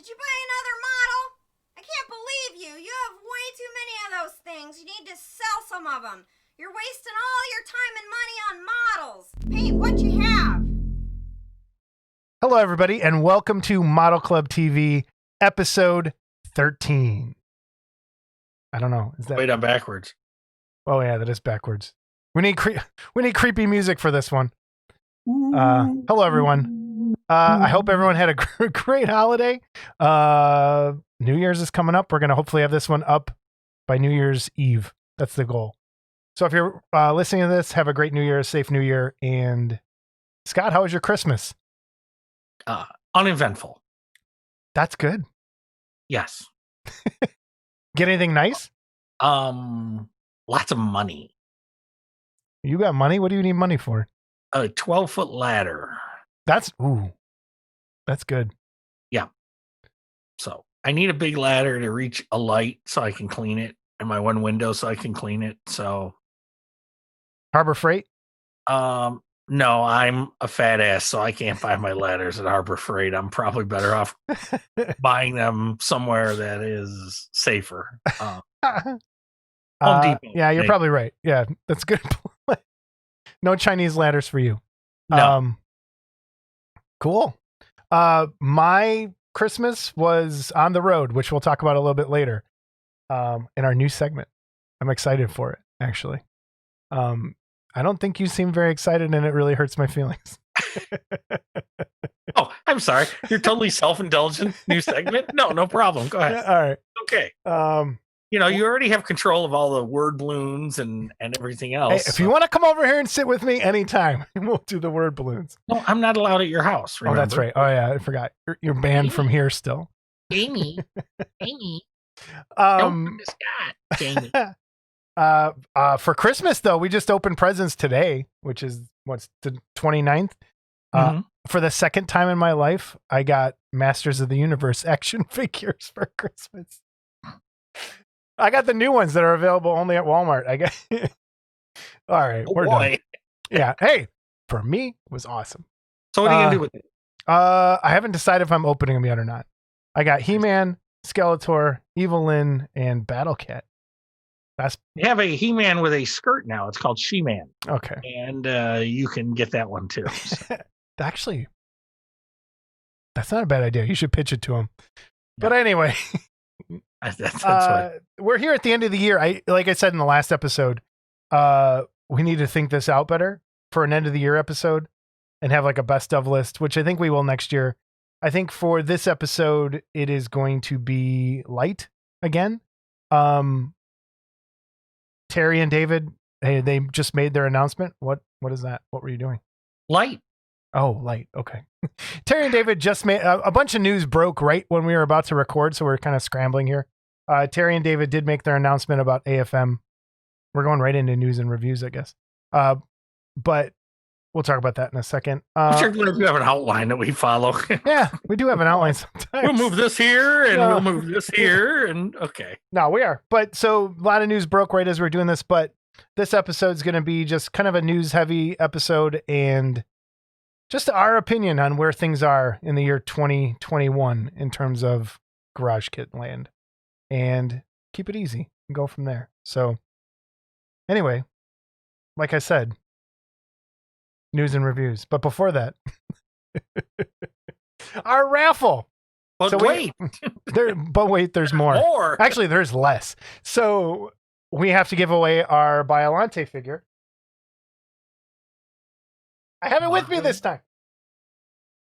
Did you buy another model? I can't believe you. You have way too many of those things. You need to sell some of them. You're wasting all your time and money on models. Paint what you have. Hello, everybody, and welcome to Model Club TV, episode 13. I don't know. Is that? Wait, I'm backwards. Oh yeah, that is backwards. We need creepy music for this one. Hello, everyone. I hope everyone had a great holiday. New Year's is coming up. We're gonna hopefully have this one up by New Year's Eve. That's the goal. So if you're listening to this, have a great New Year, a safe New Year. And Scott, how was your Christmas? Uneventful. That's good. Yes. Get anything nice? Lots of money. You got money? What do you need money for? A 12-foot ladder. That's good. Yeah. So I need a big ladder to reach a light so I can clean it, and my one window so I can clean it. So Harbor Freight? No, I'm a fat ass, so I can't buy my ladders at Harbor Freight. I'm probably better off buying them somewhere that is safer. Home Depot. Yeah, you're probably right. Yeah, that's good. No Chinese ladders for you. No. Cool. My Christmas was on the road, which we'll talk about a little bit later in our new segment. I'm excited for it, actually. I don't think you seem very excited, and it really hurts my feelings. Oh, I'm sorry. You're totally self-indulgent. New segment? No problem. Go ahead. All right. Okay. You already have control of all the word balloons and everything else. Hey, if you want to come over here and sit with me anytime, we'll do the word balloons. No, I'm not allowed at your house. Remember? Oh, that's right. Oh, yeah. I forgot. You're banned from here still. Jamie. Don't Scott. Jamie. For Christmas, though, we just opened presents today, which is the 29th. For the second time in my life, I got Masters of the Universe action figures for Christmas. I got the new ones that are available only at Walmart. I got. All right, we're done. Yeah. Hey, for me, it was awesome. So what are you gonna do with it? I haven't decided if I'm opening them yet or not. I got He-Man, Skeletor, Evelyn, and Battle Cat. You have a He-Man with a skirt now. It's called She-Man. Okay. And you can get that one too. So. Actually, that's not a bad idea. You should pitch it to him. Yeah. But anyway, that's right. We're here at the end of the year. Like I said in the last episode, we need to think this out better for an end of the year episode and have like a best of list, which I think we will next year. I think for this episode, it is going to be light again. Terry and David, they just made their announcement. What is that? What were you doing? Light. Oh, light. Okay. Terry and David just made a bunch of news broke right when we were about to record, so we're kind of scrambling here. Terry and David did make their announcement about AFM. We're going right into news and reviews, I guess. But we'll talk about that in a second. I'm sure we have an outline that we follow. Yeah, we do have an outline sometimes. We'll move this here and we'll move this here and okay. No, we are. But so a lot of news broke right as we're doing this, but this episode is going to be just kind of a news heavy episode and just our opinion on where things are in the year 2021 in terms of Garage Kit land, and keep it easy and go from there. So anyway, like I said, news and reviews. But before that, our raffle. But so wait, there's more. Actually, there's less. So we have to give away our Biollante figure. I have it with me this time.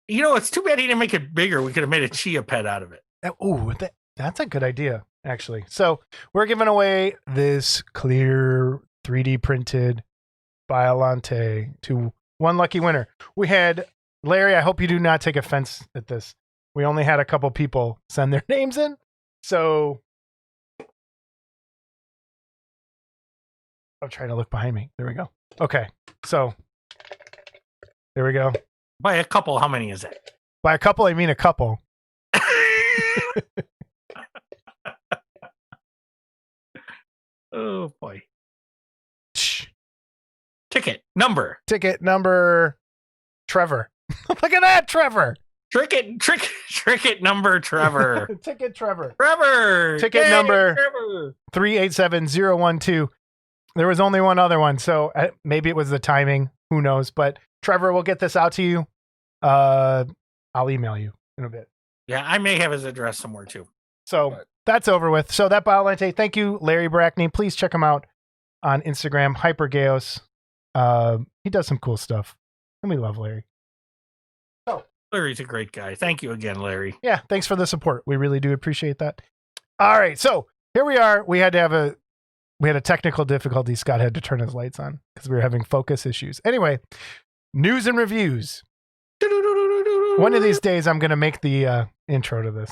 It's too bad he didn't make it bigger. We could have made a Chia Pet out of it. That's a good idea, actually. So we're giving away this clear 3D printed Biollante to one lucky winner. We had Larry. I hope you do not take offense at this. We only had a couple people send their names in. So I'm trying to look behind me. There we go. Okay. So there we go. By a couple, how many is it? By a couple, I mean a couple. Oh, boy. Shh. Ticket number. Trevor. Look at that, Trevor. Trick it number Trevor. Ticket Trevor. Trevor. Ticket Yay, number Trevor. 387012. There was only one other one, so maybe it was the timing. Who knows? But Trevor, we'll get this out to you. I'll email you in a bit. Yeah, I may have his address somewhere too. So that's over with. So that Biolente, thank you, Larry Brackney. Please check him out on Instagram, Hypergeos. He does some cool stuff, and we love Larry. So Larry's a great guy. Thank you again, Larry. yeah, thanks for the support. We really do appreciate that. All right, so here we are. We had a technical difficulty. Scott had to turn his lights on because we were having focus issues. Anyway, news and reviews. One of these days, I'm going to make the intro to this.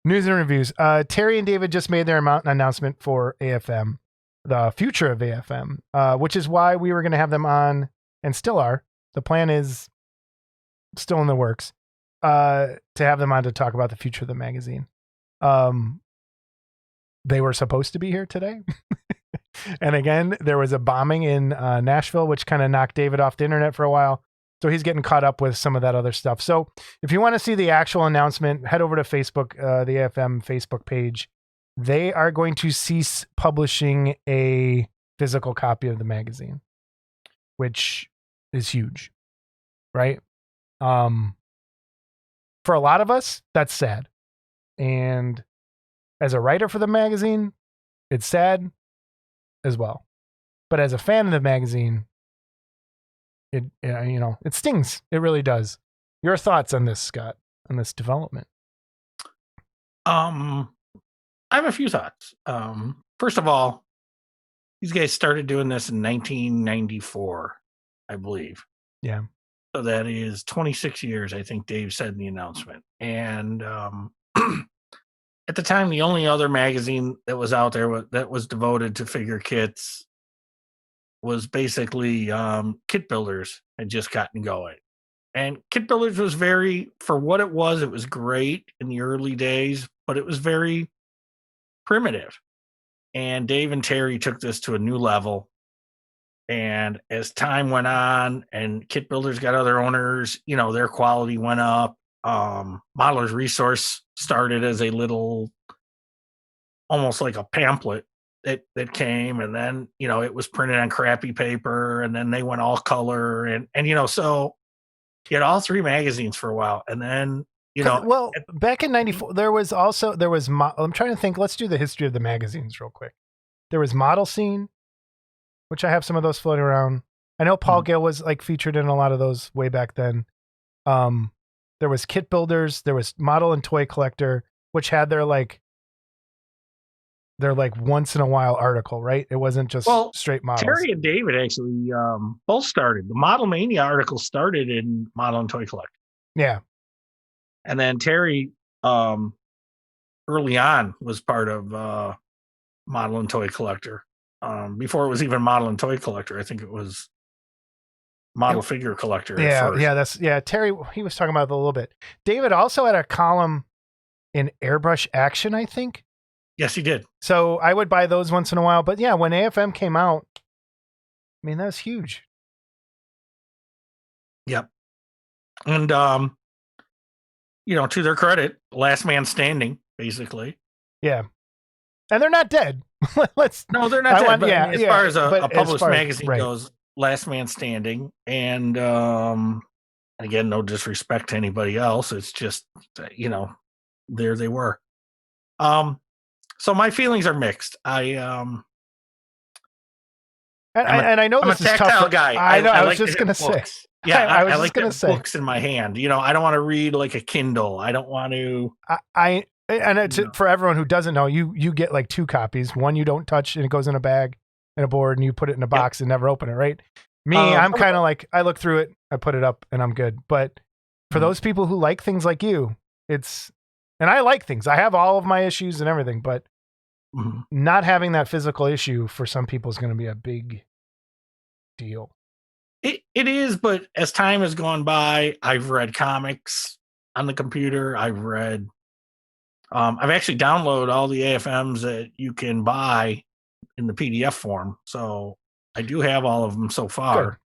News and reviews. Terry and David just made their announcement for AFM, the future of AFM, which is why we were going to have them on, and still are. The plan is still in the works to have them on to talk about the future of the magazine. They were supposed to be here today. And again, there was a bombing in Nashville, which kind of knocked David off the internet for a while. So he's getting caught up with some of that other stuff. So if you want to see the actual announcement, head over to Facebook, the AFM Facebook page. They are going to cease publishing a physical copy of the magazine, which is huge, right? For a lot of us, that's sad. And as a writer for the magazine, it's sad as well. But as a fan of the magazine, it stings. It really does. Your thoughts on this, Scott, on this development? I have a few thoughts. First of all, these guys started doing this in 1994, I believe. Yeah. So that is 26 years, I think Dave said in the announcement. And at the time, the only other magazine that was out there that was devoted to figure kits was basically Kit Builders had just gotten going. And Kit Builders was for what it was great in the early days, but it was very primitive. And Dave and Terry took this to a new level. And as time went on and Kit Builders got other owners, their quality went up. Modeler's Resource started as a little, almost like a pamphlet that came, and then it was printed on crappy paper, and then they went all color, and so you had all three magazines for a while, and then back in 94 I'm trying to think. Let's do the history of the magazines real quick. There was Model Scene, which I have some of those floating around. I know Paul Gill was featured in a lot of those way back then. There was Kit Builders, there was Model and Toy Collector, which had their once in a while article, right? It wasn't just straight models. Terry and David actually both started. The Model Mania article started in Model and Toy Collector. Yeah. And then Terry early on was part of Model and Toy Collector. Before it was even Model and Toy Collector, I think it was Model Figure Collector. Yeah, Terry, he was talking about it a little bit. David also had a column in Airbrush Action, I think. Yes, he did. So I would buy those once in a while. But yeah, when AFM came out, that was huge. Yep. And, to their credit, last man standing, basically. Yeah. And they're not dead. No, they're not dead. As far as a published magazine right. goes, last man standing. And again, no disrespect to anybody else. It's just, there they were. So my feelings are mixed. I know this is tough. Guy. I know. I was like just going to say. Yeah, I was like just going to say books in my hand. I don't want to read like a Kindle. I don't want to. For everyone who doesn't know, you get like two copies. One you don't touch and it goes in a bag and a board, and you put it in a box and never open it. Right? Me, I'm kind of like I look through it, I put it up, and I'm good. But for those people who like things like you, and I like things. I have all of my issues and everything, but not having that physical issue for some people is going to be a big deal. It is, but as time has gone by, I've read comics on the computer. I've actually downloaded all the AFMs that you can buy in the PDF form. So I do have all of them so far.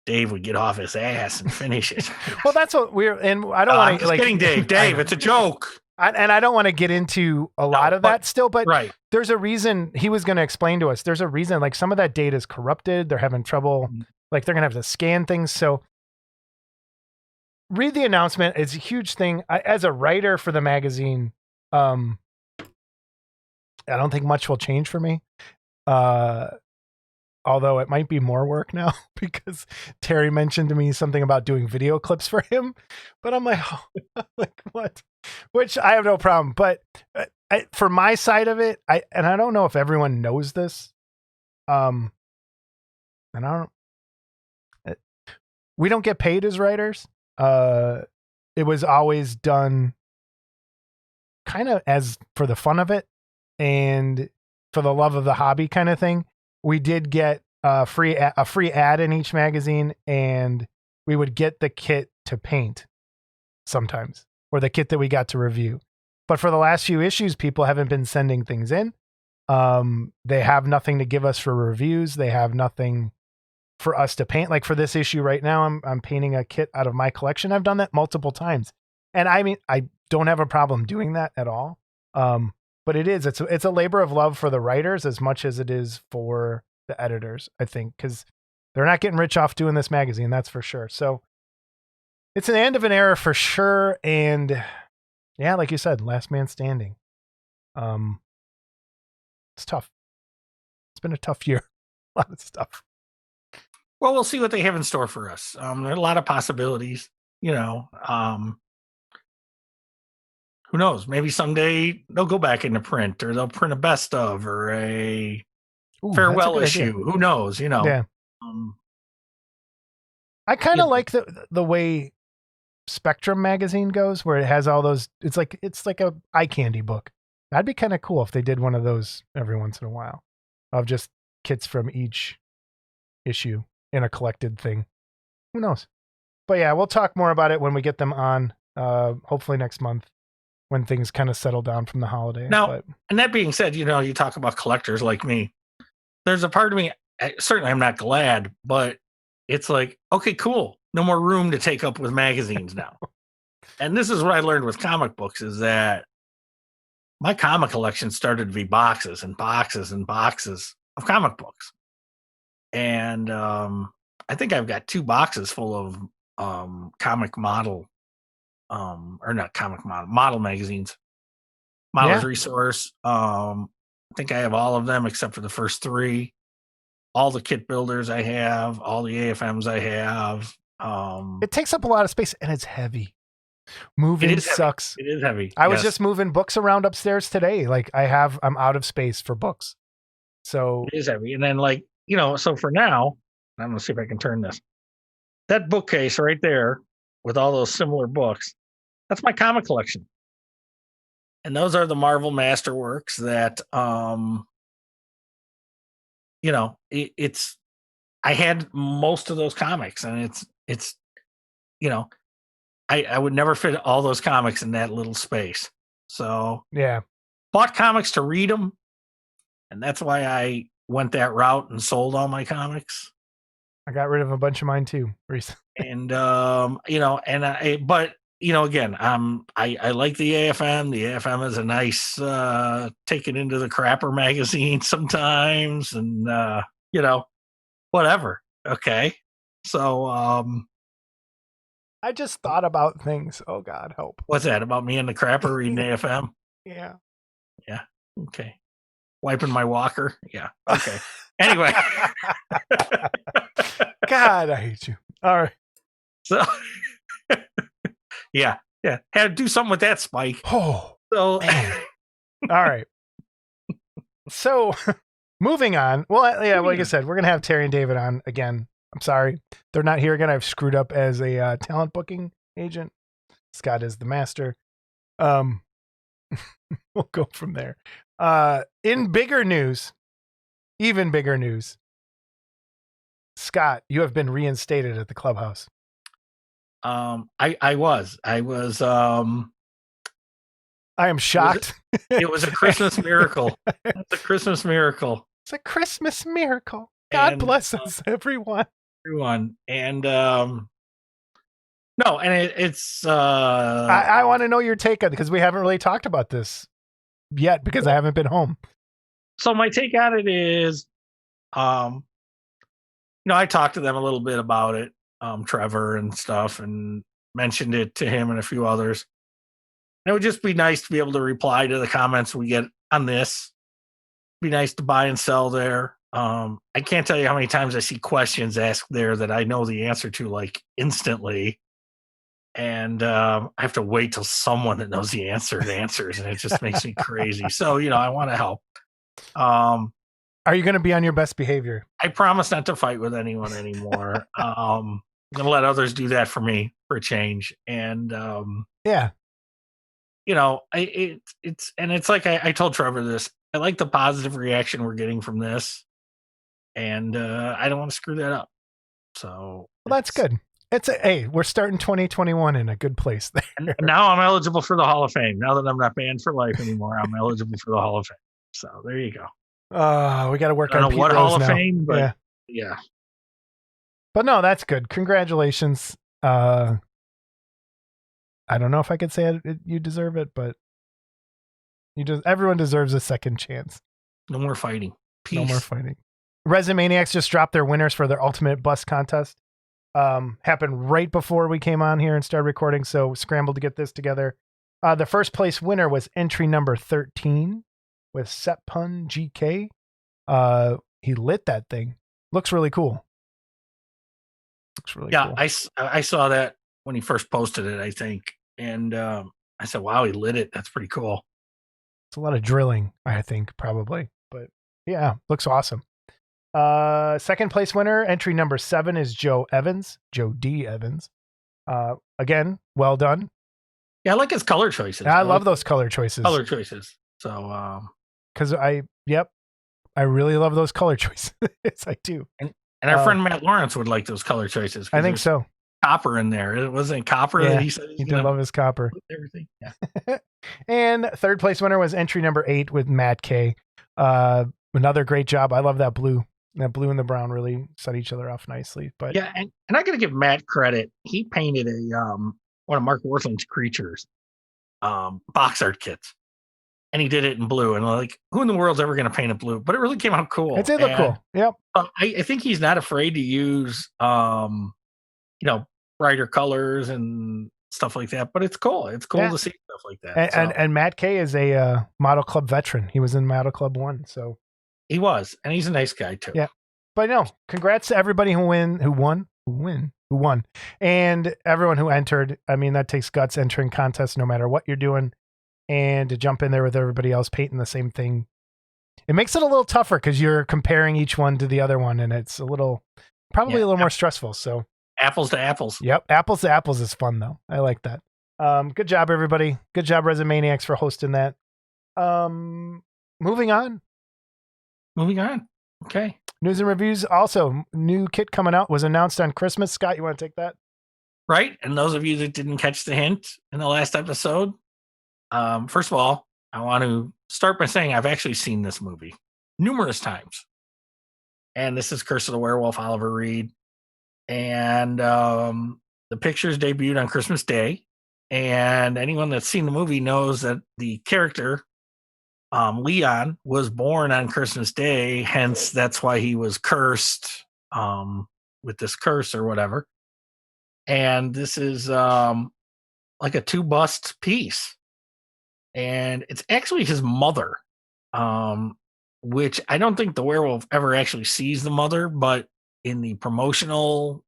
Dave would get off his ass and finish it. Well, that's what and I don't want to like kidding, Dave. Dave, it's a joke. And I don't want to get into a lot of that still, but right. There's a reason he was going to explain to us. There's a reason, like some of that data is corrupted. They're having trouble. Like they're going to have to scan things. So read the announcement. It's a huge thing. As a writer for the magazine, I don't think much will change for me. Although it might be more work now because Terry mentioned to me something about doing video clips for him, but I'm like, oh, like what? Which I have no problem. But for my side of it, I don't know if everyone knows this. And we don't get paid as writers. It was always done kind of as for the fun of it and for the love of the hobby kind of thing. We did get a free ad in each magazine, and we would get the kit to paint sometimes, or the kit that we got to review. But for the last few issues, people haven't been sending things in. They have nothing to give us for reviews. They have nothing for us to paint. Like for this issue right now, I'm painting a kit out of my collection. I've done that multiple times, and I mean, I don't have a problem doing that at all. But it's a labor of love for the writers as much as it is for the editors, I think, because they're not getting rich off doing this magazine. That's for sure. So it's an end of an era for sure. And yeah, like you said, last man standing. It's tough. It's been a tough year. A lot of stuff. Well, we'll see what they have in store for us. There are a lot of possibilities, you know. Who knows? Maybe someday they'll go back into print, or they'll print a best of, or a farewell issue. Idea. Who knows? You know. Yeah. I kind of like the way Spectrum magazine goes, where it has all those. It's like a eye candy book. That'd be kind of cool if they did one of those every once in a while, of just kits from each issue in a collected thing. Who knows? But yeah, we'll talk more about it when we get them on. Hopefully next month, when things kind of settle down from the holiday. Now, and that being said, you know, you talk about collectors like me. There's a part of me, certainly I'm not glad, but it's like, okay, cool. No more room to take up with magazines now. And this is what I learned with comic books, is that my comic collection started to be boxes and boxes and boxes of comic books. And I think I've got 2 boxes full of comic model, or not comic model magazines. Models Resource. I think I have all of them except for the first 3. All the kit builders I have, all the AFMs I have. It takes up a lot of space, and it's heavy. Moving sucks. It is heavy. I was just moving books around upstairs today. Like I'm out of space for books. So it is heavy. And then, like, you know, so for now, I'm gonna see if I can turn this. That bookcase right there with all those similar books, that's my comic collection. And those are the Marvel Masterworks that you know, it's I had most of those comics, and it's you know, I would never fit all those comics in that little space. So yeah, bought comics to read them, and that's why I went that route and sold all my comics. I got rid of a bunch of mine too recently. And you know, and but you know, again, I like the AFM. The AFM is a nice take it into the crapper magazine sometimes, and you know, whatever. Okay, so I just thought about things. Oh God, help! What's that about me and the crapper reading AFM? Yeah. Okay. Wiping my walker. Yeah. Okay. Anyway. God, I hate you. All right. So. Yeah. Had to do something with that, Spike. Oh. So. All right. So, moving on. Well, yeah, like I said, we're gonna have Terry and David on again. I'm sorry they're not here again. I've screwed up as a talent booking agent. Scott is the master. We'll go from there. In bigger news, even bigger news, Scott, you have been reinstated at the Clubhouse. I was. I am shocked. It was a Christmas miracle. It's a Christmas miracle. It's a Christmas miracle. God bless us, everyone. everyone. And no, and it's I want to know your take on it because we haven't really talked about this yet because I haven't been home. so my take on it is, I talked to them a little bit about it, Trevor and stuff, and mentioned it to him and a few others. And it would just be nice to be able to reply to the comments we get on this. Be nice to buy and sell there. I can't tell you how many times I see questions asked there that I know the answer to like instantly. And I have to wait till someone that knows the answers, and it just makes me crazy. So, I want to help. Are you going to be on your best behavior? I promise not to fight with anyone anymore. I'm going to let others do that for me for a change. And yeah, it's like I told Trevor this. I like the positive reaction we're getting from this, and I don't want to screw that up. So that's good. Hey, we're starting 2021 in a good place there. And now I'm eligible for the Hall of Fame. Now that I'm not banned for life anymore, I'm eligible for the Hall of Fame. So there you go. We got to work on Pete what Rose Hall now. of Fame, but yeah. But no, that's good. Congratulations. I don't know if I could say you deserve it, but everyone deserves a second chance. No more fighting. Peace. No more fighting. Resin Maniacs just dropped their winners for their ultimate bus contest. Happened right before we came on here and started recording, so scrambled to get this together. The first place winner was entry number 13 with Setpun GK. He lit that thing. Looks really cool. Cool. I saw that when he first posted it, I think, and I said, "Wow, he lit it. That's pretty cool." It's a lot of drilling, I think, probably, but yeah, looks awesome. Second place winner, entry number 7 is Joe D. Evans. Again, well done. Yeah, I like his color choices. I love those color choices. So, because I really love those color choices. Yes, I do. And our friend Matt Lawrence would like those color choices. I think so. Copper in there. It wasn't copper that he said he did love his copper. Everything. Yeah. And third place winner was entry number 8 with Matt K. Another great job. I love that blue. That blue and the brown really set each other off nicely. But yeah, and I got to give Matt credit. He painted one of Mark Worthland's creatures box art kits, and he did it in blue. And like, who in the world's ever going to paint it blue? But it really came out cool. It did look cool. Yep. I think he's not afraid to use brighter colors and stuff like that. But it's cool. It's cool to see stuff like that. And Matt K is a Model Club veteran. He was in Model Club 1, so. He was, and he's a nice guy too. Yeah, but no, congrats to everybody who won, and everyone who entered. I mean, that takes guts entering contests, no matter what you're doing, and to jump in there with everybody else painting the same thing. It makes it a little tougher because you're comparing each one to the other one, and it's probably a little more stressful. So apples to apples. Yep, apples to apples is fun though. I like that. Good job, everybody. Good job, Resin Maniacs, for hosting that. Moving on. Okay. News and reviews. Also, new kit coming out was announced on Christmas. Scott, you want to take that? Right. And those of you that didn't catch the hint in the last episode, first of all, I want to start by saying I've actually seen this movie numerous times. And this is Curse of the Werewolf, Oliver Reed. And the pictures debuted on Christmas Day. And anyone that's seen the movie knows that the character Leon was born on Christmas Day, hence that's why he was cursed with this curse or whatever. And this is like a 2-bust piece, and it's actually his mother, which I don't think the werewolf ever actually sees the mother, but in the promotional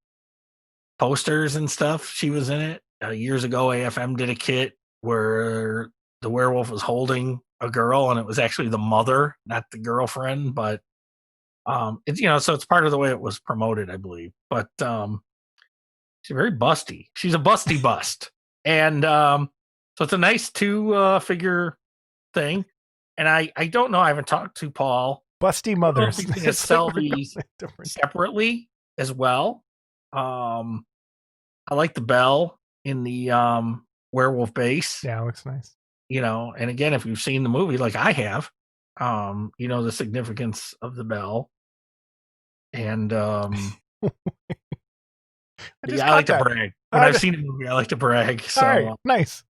posters and stuff, she was in it. Years ago, AFM did a kit where the werewolf was holding a girl, and it was actually the mother, not the girlfriend. But it's so it's part of the way it was promoted, I believe. But she's very busty. She's a busty bust, and so it's a nice 2-figure thing. And I don't know. I haven't talked to Paul. Busty mothers. He's going to sell these separately as well. I like the bell in the werewolf base. Yeah, it looks nice. And again, if you've seen the movie like I have, the significance of the bell. And Yeah, I like to brag. When I've seen a movie, I like to brag. So all right, nice.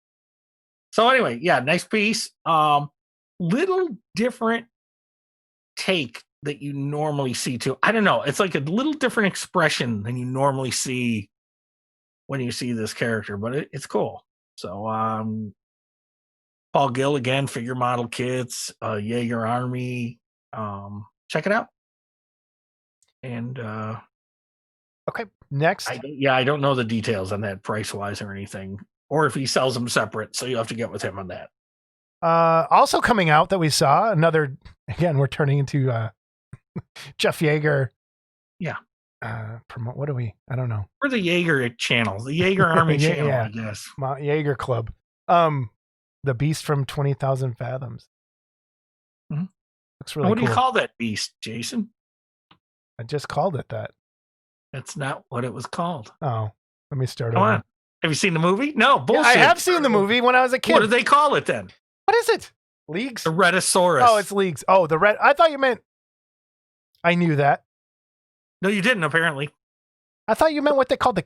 So anyway, yeah, nice piece. Little different take that you normally see too. I don't know. It's like a little different expression than you normally see when you see this character, but it's cool. So Paul Gill again, figure model kits, Jaeger Army. Check it out. And okay, next. I don't know the details on that price wise or anything, or if he sells them separate. So you have to get with him on that. Also coming out that we saw another. Again, we're turning into Jeff Yeager. Yeah. Promote. What do we? I don't know. Or the Jaeger channel, the Jaeger Army channel, I guess. Jaeger Club. The Beast from 20,000 Fathoms. Mm-hmm. Looks really What cool. do you call that beast, Jason? I just called it that. That's not what it was called. Oh, let me start Come over. on. Have you seen the movie? No, bullshit. Yeah, I have seen the movie when I was a kid. What did they call it then? What is it? Leagues? The Redisaurus. Oh, it's Leagues. Oh, the red. I thought you meant. I knew that. No, you didn't, apparently. I thought you meant what they called the.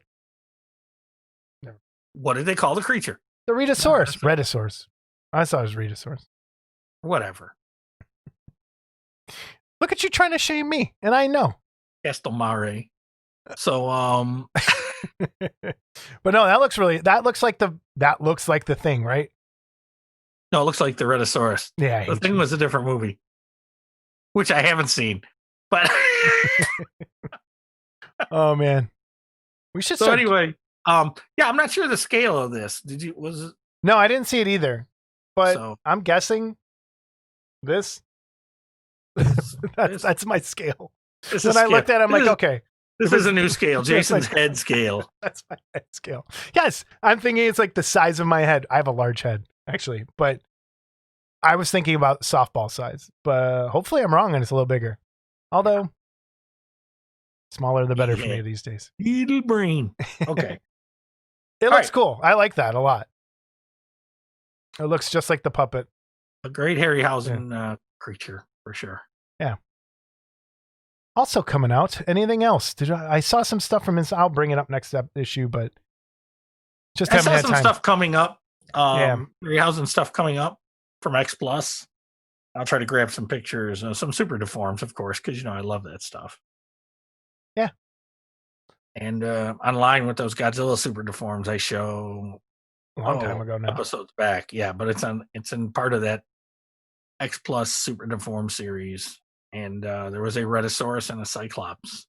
What did they call the creature? The Redisaurus. Redisaurus. I thought it was Redisaurus. Whatever. Look at you trying to shame me, and I know. Castelmare. So, but no, that looks like the thing, right? No, it looks like the Redisaurus. Yeah. The thing was a different movie, which I haven't seen. But oh man, we should. So anyway, I'm not sure the scale of this. Was it? No, I didn't see it either. But I'm guessing this. That's my scale. When I looked at it, I'm like, okay. This is a new scale. Jason's head scale. That's my head scale. Yes, I'm thinking it's like the size of my head. I have a large head, actually, but I was thinking about softball size. But hopefully I'm wrong and it's a little bigger. Although, smaller the better for me these days. Little brain. Okay. It looks cool. I like that a lot. It looks just like the puppet. A great Harryhausen creature, for sure. Yeah. Also coming out. Anything else? I saw some stuff from his. I'll bring it up next issue, but just haven't had time. I saw some stuff coming up. Harryhausen stuff coming up from X Plus. I'll try to grab some pictures, some super deforms, of course, because I love that stuff. Yeah. And online with those Godzilla super deforms, I show a long time ago now. Episodes back, yeah, but it's in part of that X Plus super deform series. And there was a Redisaurus and a Cyclops.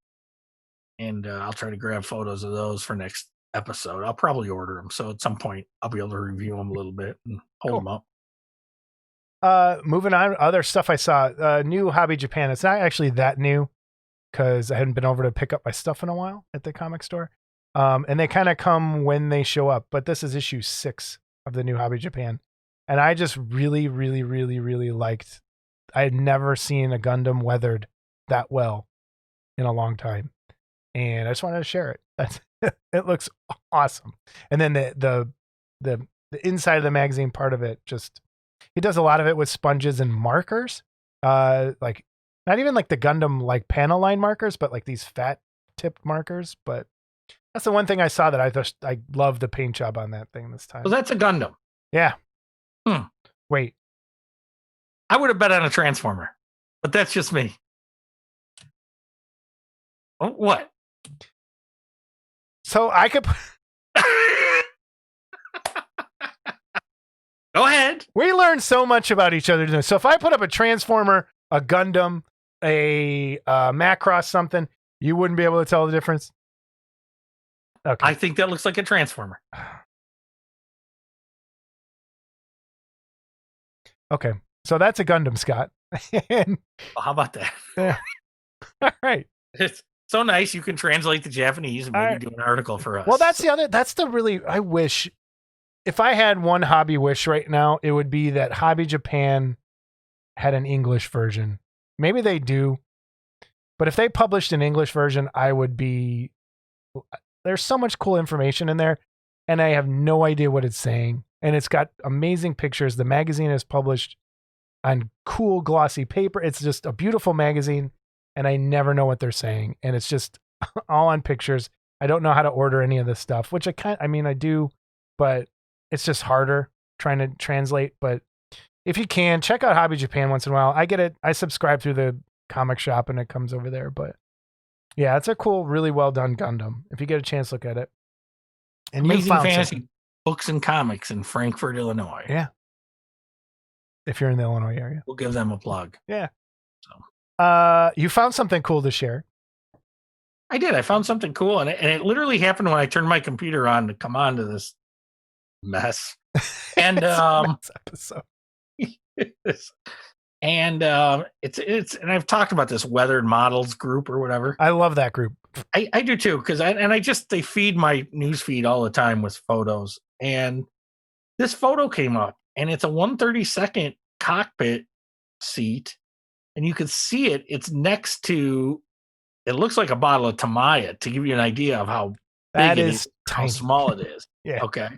And I'll try to grab photos of those for next episode. I'll probably order them. So at some point, I'll be able to review them a little bit and hold them up. Moving on, other stuff I saw. New Hobby Japan. It's not actually that new because I hadn't been over to pick up my stuff in a while at the comic store. And they kind of come when they show up. But this is issue 6 of the New Hobby Japan. And I just really, really, really, really liked. I had never seen a Gundam weathered that well in a long time. And I just wanted to share it. It looks awesome. And then the inside of the magazine part of it, just he does a lot of it with sponges and markers. Like not even like the Gundam like panel line markers, but like these fat tipped markers. But that's the one thing I saw that I love the paint job on that thing this time. So that's a Gundam. Yeah. Wait. I would have bet on a Transformer, but that's just me. Oh, what? So I could. Go ahead. We learned so much about each other. So if I put up a Transformer, a Gundam, a Macross, something, you wouldn't be able to tell the difference. Okay. I think that looks like a Transformer. Okay. So that's a Gundam, Scott. Well, how about that? Yeah. All right. It's so nice you can translate the Japanese and maybe do an article for us. Well, I wish, if I had one hobby wish right now, it would be that Hobby Japan had an English version. Maybe they do, but if they published an English version, there's so much cool information in there and I have no idea what it's saying. And it's got amazing pictures. The magazine is published on cool glossy paper. It's just a beautiful magazine and I never know what they're saying. And it's just all on pictures. I don't know how to order any of this stuff, which I do, but it's just harder trying to translate. But if you can, check out Hobby Japan once in a while. I get it. I subscribe through the comic shop and it comes over there. But yeah, it's a cool, really well done Gundam. If you get a chance, look at it. And Amazing you found Fantasy Books and Comics in Frankfort, Illinois. Yeah. If you're in the Illinois area. We'll give them a plug. Yeah. So. You found something cool to share. I did. I found something cool. And it literally happened when I turned my computer on to come on to this mess. And mess episode. And it's and I've talked about this Weathered Models group or whatever. I love that group. I do too, because they feed my news feed all the time with photos. And this photo came up, and it's a 1/32 cockpit seat, and you can see it. It's next to. It looks like a bottle of Tamaya, to give you an idea of how big it is, how small it is. Yeah. Okay.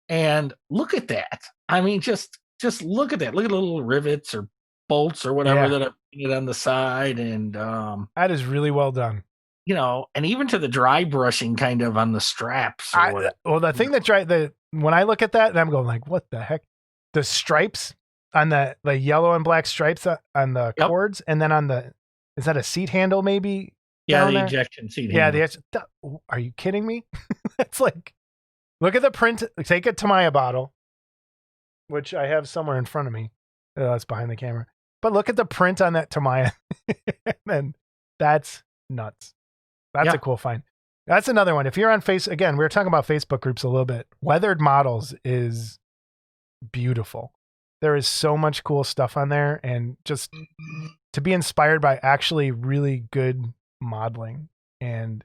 And look at that. I mean, just look at that. Look at the little rivets or bolts or whatever that are on the side, and that is really well done. You know, and even to the dry brushing kind of on the straps. Well, the thing that when I look at that, I'm going like, what the heck? The stripes on the yellow and black stripes on the cords, and then on is that a seat handle maybe? Yeah, the ejection seat handle. Yeah, are you kidding me? It's like, look at the print. Take a Tamaya bottle, which I have somewhere in front of me. That's behind the camera. But look at the print on that Tamaya. And that's nuts. That's a cool find. That's another one. If you're on again, we were talking about Facebook groups a little bit. Weathered Models is beautiful. There is so much cool stuff on there, and just to be inspired by actually really good modeling. And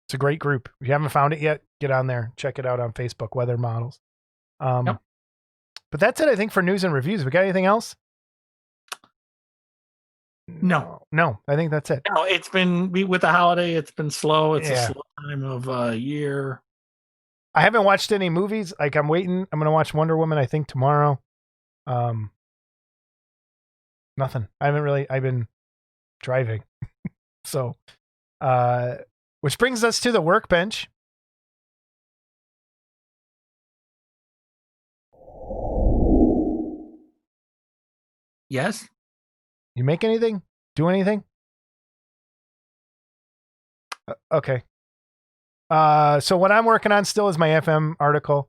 it's a great group. If you haven't found it yet, get on there. Check it out on Facebook, Weathered Models. But that's it, I think, for news and reviews. We got anything else? No, I think that's it. No, it's been with the holiday. It's been slow. It's a slow time of year. I haven't watched any movies. Like, I'm waiting. I'm going to watch Wonder Woman, I think, tomorrow. Nothing. I've been driving. So, which brings us to the Workbench. Yes. You make anything? Do anything? Okay. So what I'm working on still is my FM article,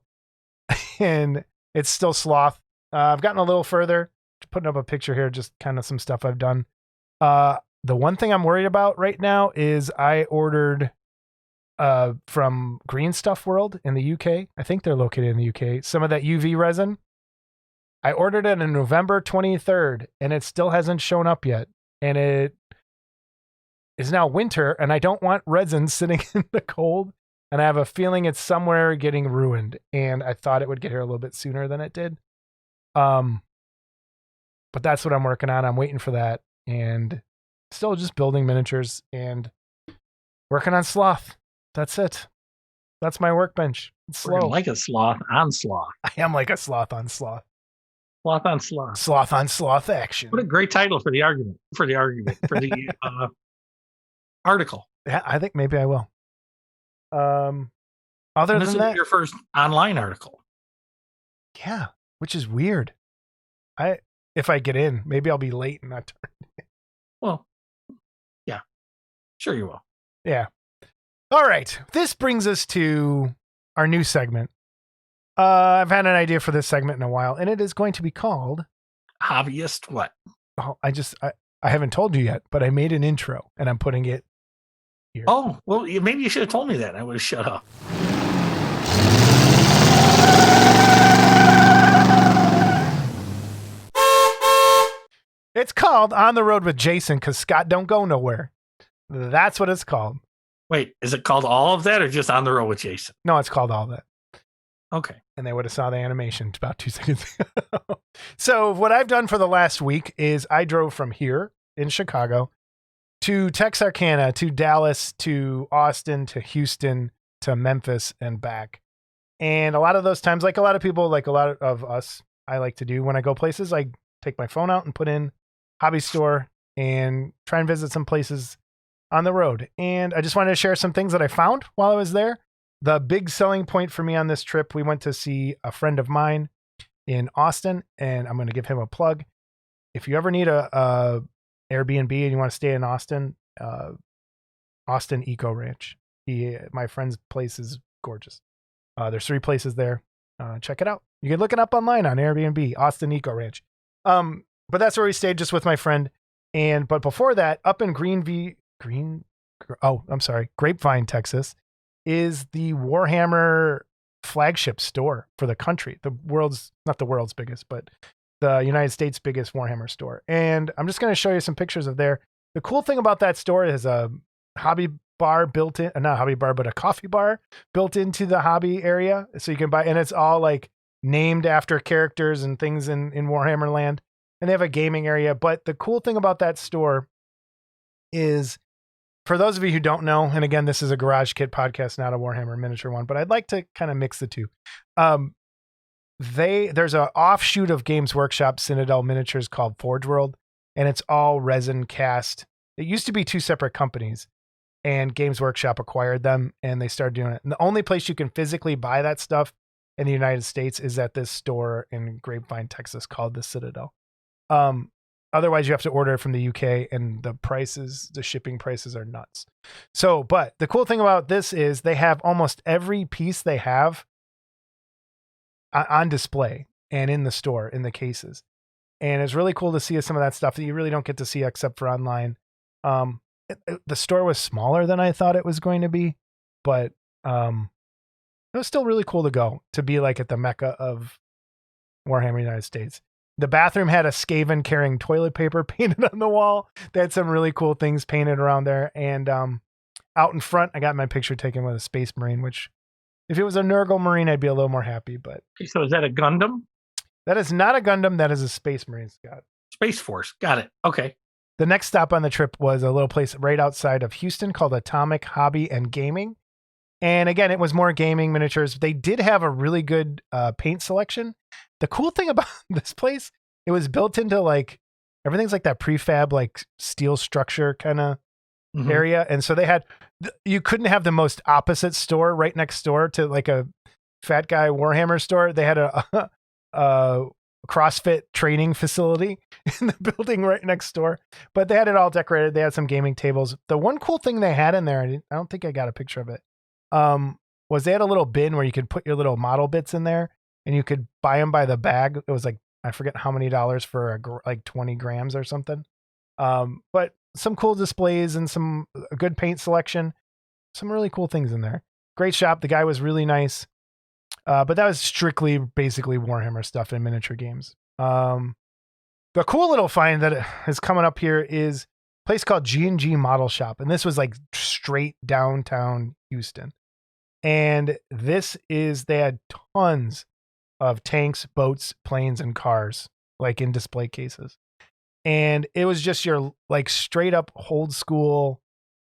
and it's still sloth. I've gotten a little further. Putting up a picture here, just kind of some stuff I've done. The one thing I'm worried about right now is I ordered from Green Stuff World in the UK. I think they're located in the UK. Some of that UV resin. I ordered it on November 23rd, and it still hasn't shown up yet. And it is now winter, and I don't want resin sitting in the cold. And I have a feeling it's somewhere getting ruined. And I thought it would get here a little bit sooner than it did. But that's what I'm working on. I'm waiting for that. And still just building miniatures and working on sloth. That's it. That's my workbench. It's slow. Like a sloth on sloth. I am like a sloth on sloth. Sloth on sloth. Sloth on sloth action. What a great title for the argument. For the article. Yeah, I think maybe I will. Other than that, your first online article. Yeah, which is weird. If I get in, maybe I'll be late and not turn in. Well, yeah, sure you will. Yeah. All right. This brings us to our new segment. I've had an idea for this segment in a while, and it is going to be called Hobbyist What? Oh, I haven't told you yet, but I made an intro, and I'm putting it here. Oh, well, maybe you should have told me that. I would have shut up. It's called On the Road with Jason, because Scott don't go nowhere. That's what it's called. Wait, is it called all of that or just On the Road with Jason? No, it's called all that. Okay. And they would have saw the animation about 2 seconds ago. So what I've done for the last week is I drove from here in Chicago to Texarkana, to Dallas, to Austin, to Houston, to Memphis, and back. And a lot of those times, like a lot of people, like a lot of us, I like to do when I go places, I take my phone out and put in hobby store and try and visit some places on the road. And I just wanted to share some things that I found while I was there. The big selling point for me on this trip, we went to see a friend of mine in Austin, and I'm going to give him a plug. If you ever need a Airbnb and you want to stay in Austin, Austin Eco Ranch. My friend's place is gorgeous. There's 3 places there. Check it out. You can look it up online on Airbnb, Austin Eco Ranch. But that's where we stayed just with my friend. But before that, up in Grapevine, Texas, is the Warhammer flagship store for the country. Not the world's biggest, but the United States' biggest Warhammer store. And I'm just going to show you some pictures of there. The cool thing about that store is a hobby bar built in, not hobby bar, but a coffee bar built into the hobby area. So you can buy, and it's all like named after characters and things in Warhammer land. And they have a gaming area. But the cool thing about that store is, for those of you who don't know, and again, this is a Garage Kit podcast, not a Warhammer miniature one, but I'd like to kind of mix the two. There's an offshoot of Games Workshop Citadel Miniatures called Forge World, and it's all resin cast. It used to be 2 separate companies, and Games Workshop acquired them, and they started doing it. And the only place you can physically buy that stuff in the United States is at this store in Grapevine, Texas, called the Citadel. Otherwise, you have to order it from the UK, and the shipping prices are nuts. So, but the cool thing about this is they have almost every piece they have on display and in the store, in the cases. And it's really cool to see some of that stuff that you really don't get to see except for online. The store was smaller than I thought it was going to be, but it was still really cool to be like at the Mecca of Warhammer United States. The bathroom had a Skaven carrying toilet paper painted on the wall. They had some really cool things painted around there. And out in front, I got my picture taken with a Space Marine, which if it was a Nurgle Marine, I'd be a little more happy. But so is that a Gundam? That is not a Gundam. That is a Space Marine, Scott. Space Force. Got it. Okay. The next stop on the trip was a little place right outside of Houston called Atomic Hobby and Gaming. And again, it was more gaming miniatures. They did have a really good paint selection. The cool thing about this place, it was built into everything's like that prefab, like steel structure kind of area. And so you couldn't have the most opposite store right next door to like a Fat Guy Warhammer store. They had a CrossFit training facility in the building right next door, but they had it all decorated. They had some gaming tables. The one cool thing they had in there, I don't think I got a picture of it, was they had a little bin where you could put your little model bits in there and you could buy them by the bag. It was like, I forget how many dollars for like 20 grams or something. But some cool displays and some good paint selection, some really cool things in there. Great shop. The guy was really nice. But that was strictly basically Warhammer stuff and miniature games. The cool little find that is coming up here is a place called G&G Model Shop. And this was like straight downtown Houston. And they had tons of tanks, boats, planes, and cars, like in display cases. And it was just your like straight up old school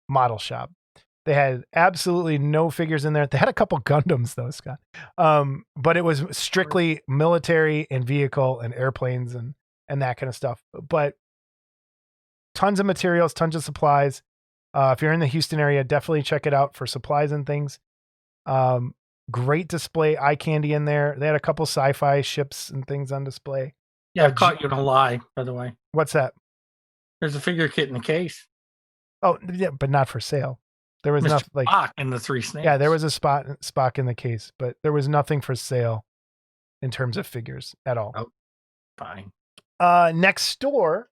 model shop. They had absolutely no figures in there. They had a couple Gundams though, Scott. But it was strictly military and vehicle and airplanes and that kind of stuff. But tons of materials, tons of supplies. If you're in the Houston area, definitely check it out for supplies and things. Great display, eye candy in there. They had a couple sci-fi ships and things on display. Yeah, I caught you in a lie, by the way. What's that? There's a figure kit in the case. Oh, yeah, but not for sale. There was nothing like Spock in the 3 snakes. Yeah, there was a Spock in the case, but there was nothing for sale in terms of figures at all. Oh, fine. Next door,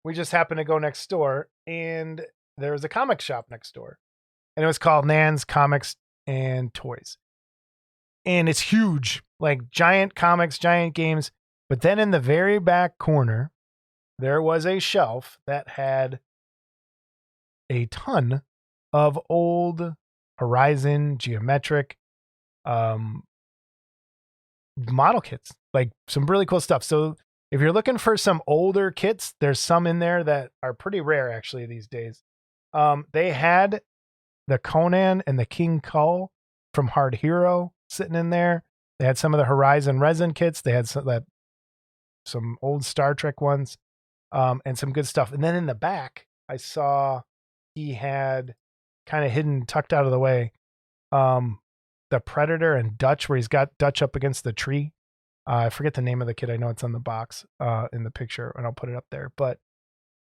we just happened to go next door, and there was a comic shop next door, and it was called Nan's Comics and Toys. And it's huge, like giant comics, giant games. But then in the very back corner, there was a shelf that had a ton of old Horizon geometric model kits, like some really cool stuff. So if you're looking for some older kits, there's some in there that are pretty rare actually these days. They had the Conan and the King Kull from Hard Hero sitting in there. They had some of the Horizon resin kits. They had some old Star Trek ones, and some good stuff. And then in the back, I saw he had kind of hidden, tucked out of the way. The Predator and Dutch, where he's got Dutch up against the tree. I forget the name of the kid. I know it's on the box in the picture, and I'll put it up there. But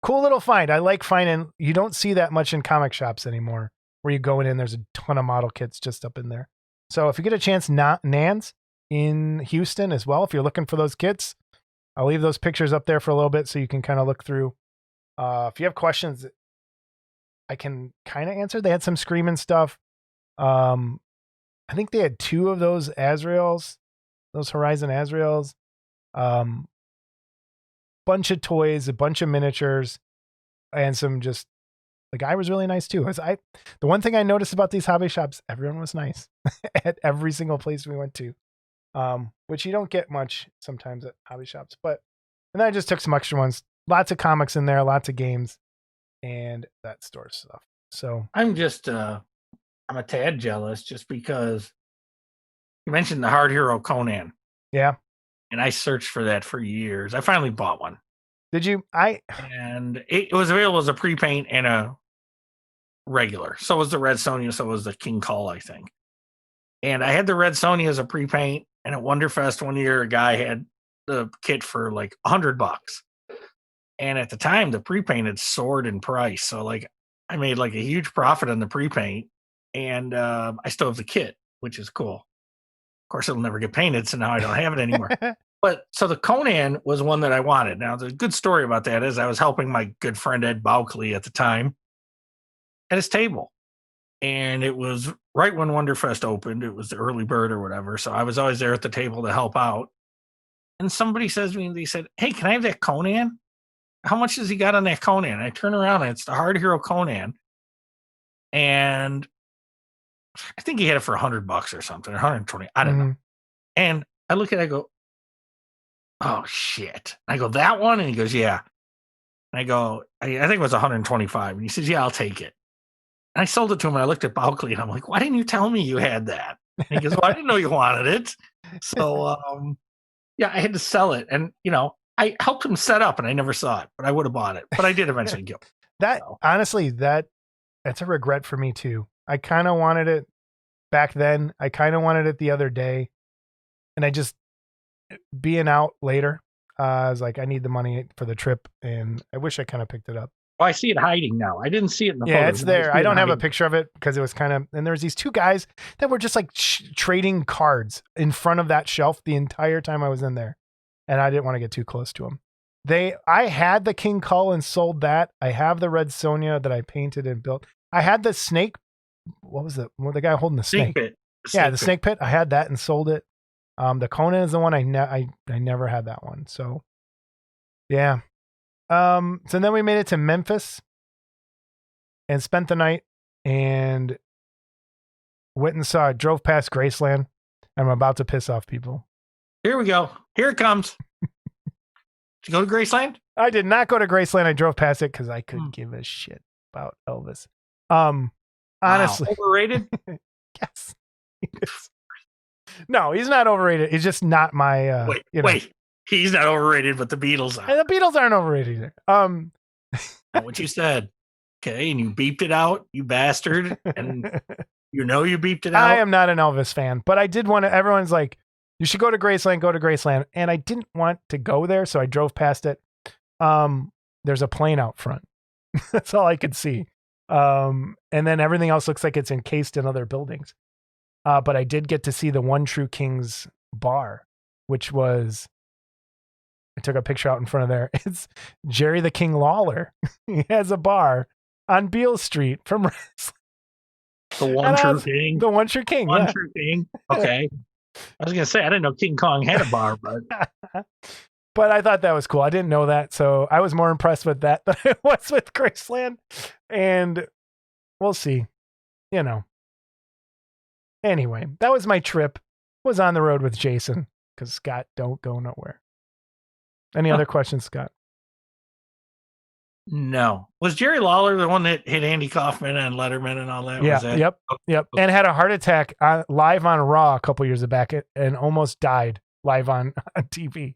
cool little find. I like finding. You don't see that much in comic shops anymore, where you go in, there's a ton of model kits just up in there. So if you get a chance, Nan's in Houston as well. If you're looking for those kits, I'll leave those pictures up there for a little bit so you can kind of look through. If you have questions, I can kind of answer. They had some Screaming stuff. I think they had 2 of those Azraels, those Horizon Azraels. Bunch of toys, a bunch of miniatures, and some just, the guy was really nice too. The one thing I noticed about these hobby shops, everyone was nice at every single place we went to, which you don't get much sometimes at hobby shops. But, and then I just took some extra ones, lots of comics in there, lots of games, and that store stuff. So I'm just, I'm a tad jealous just because you mentioned the Hard Hero Conan. Yeah. And I searched for that for years. I finally bought one. Did you? And it was available as a pre-paint and a regular. So was the Red Sonja, so was the King Call, I think. And I had the Red Sonja as a pre-paint, and at Wonderfest one year, a guy had the kit for like $100. And at the time, the pre-paint had soared in price. So like I made like a huge profit on the pre-paint, and I still have the kit, which is cool. Of course, it'll never get painted, so now I don't have it anymore. But so the Conan was one that I wanted. Now, the good story about that is I was helping my good friend Ed Baukley at the time at his table. And it was right when Wonderfest opened. It was the early bird or whatever. So I was always there at the table to help out. And somebody says to me, they said, "Hey, can I have that Conan? How much has he got on that Conan?" And I turn around and it's the Hard Hero Conan. And I think he had it for $100 or something, 120. I don't know. And I look at it, I go, "Oh shit." I go, "That one?" And he goes, "Yeah." And I go, I think it was 125. And he says, "Yeah, I'll take it." And I sold it to him, and I looked at Baukley, and I'm like, "Why didn't you tell me you had that?" And he goes, "Well, I didn't know you wanted it." So, yeah, I had to sell it. And, you know, I helped him set up, and I never saw it, but I would have bought it. But I did eventually get it. That, So. honestly, that's a regret for me, too. I kind of wanted it back then. I kind of wanted it the other day. And I just, being out later, I was like, I need the money for the trip. And I wish I kind of picked it up. Well, I see it hiding now. I didn't see it in the Yeah, photos. it's there. I don't have a picture of it because it was kind of, and there was these 2 guys that were just like trading cards in front of that shelf the entire time I was in there. And I didn't want to get too close to them. I had the King Kull and sold that. I have the Red Sonja that I painted and built. I had the snake. What was the guy holding the snake? Pit. The snake pit. I had that and sold it. The Conan is the one I never had that one. So yeah. So then we made it to Memphis and spent the night and went and drove past Graceland. I'm about to piss off people. Here we go. Here it comes. Did you go to Graceland? I did not go to Graceland. I drove past it because I couldn't give a shit about Elvis. Honestly. Wow. Overrated? Yes. No, he's not overrated. He's just not my wait. He's not overrated, but the Beatles are. And the Beatles aren't overrated either. What you said. Okay, and you beeped it out, you bastard. And you know you beeped it out. I am not an Elvis fan, but I did want to. Everyone's like, you should go to Graceland. And I didn't want to go there, so I drove past it. There's a plane out front. That's all I could see. And then everything else looks like it's encased in other buildings. But I did get to see the One True King's bar, which was, I took a picture out in front of there. It's Jerry the King Lawler. He has a bar on Beale Street from wrestling. The One True King. The One True King. One True King. Okay. I was going to say, I didn't know King Kong had a bar, but. But I thought that was cool. I didn't know that. So I was more impressed with that than I was with Graceland. And we'll see. You know. Anyway, that was my trip. Was on the road with Jason because Scott don't go nowhere. Any other questions, Scott? No. Was Jerry Lawler the one that hit Andy Kaufman and Letterman and all that? Yeah. Was that? Yep. Yep. And had a heart attack live on Raw a couple years back and almost died live on TV.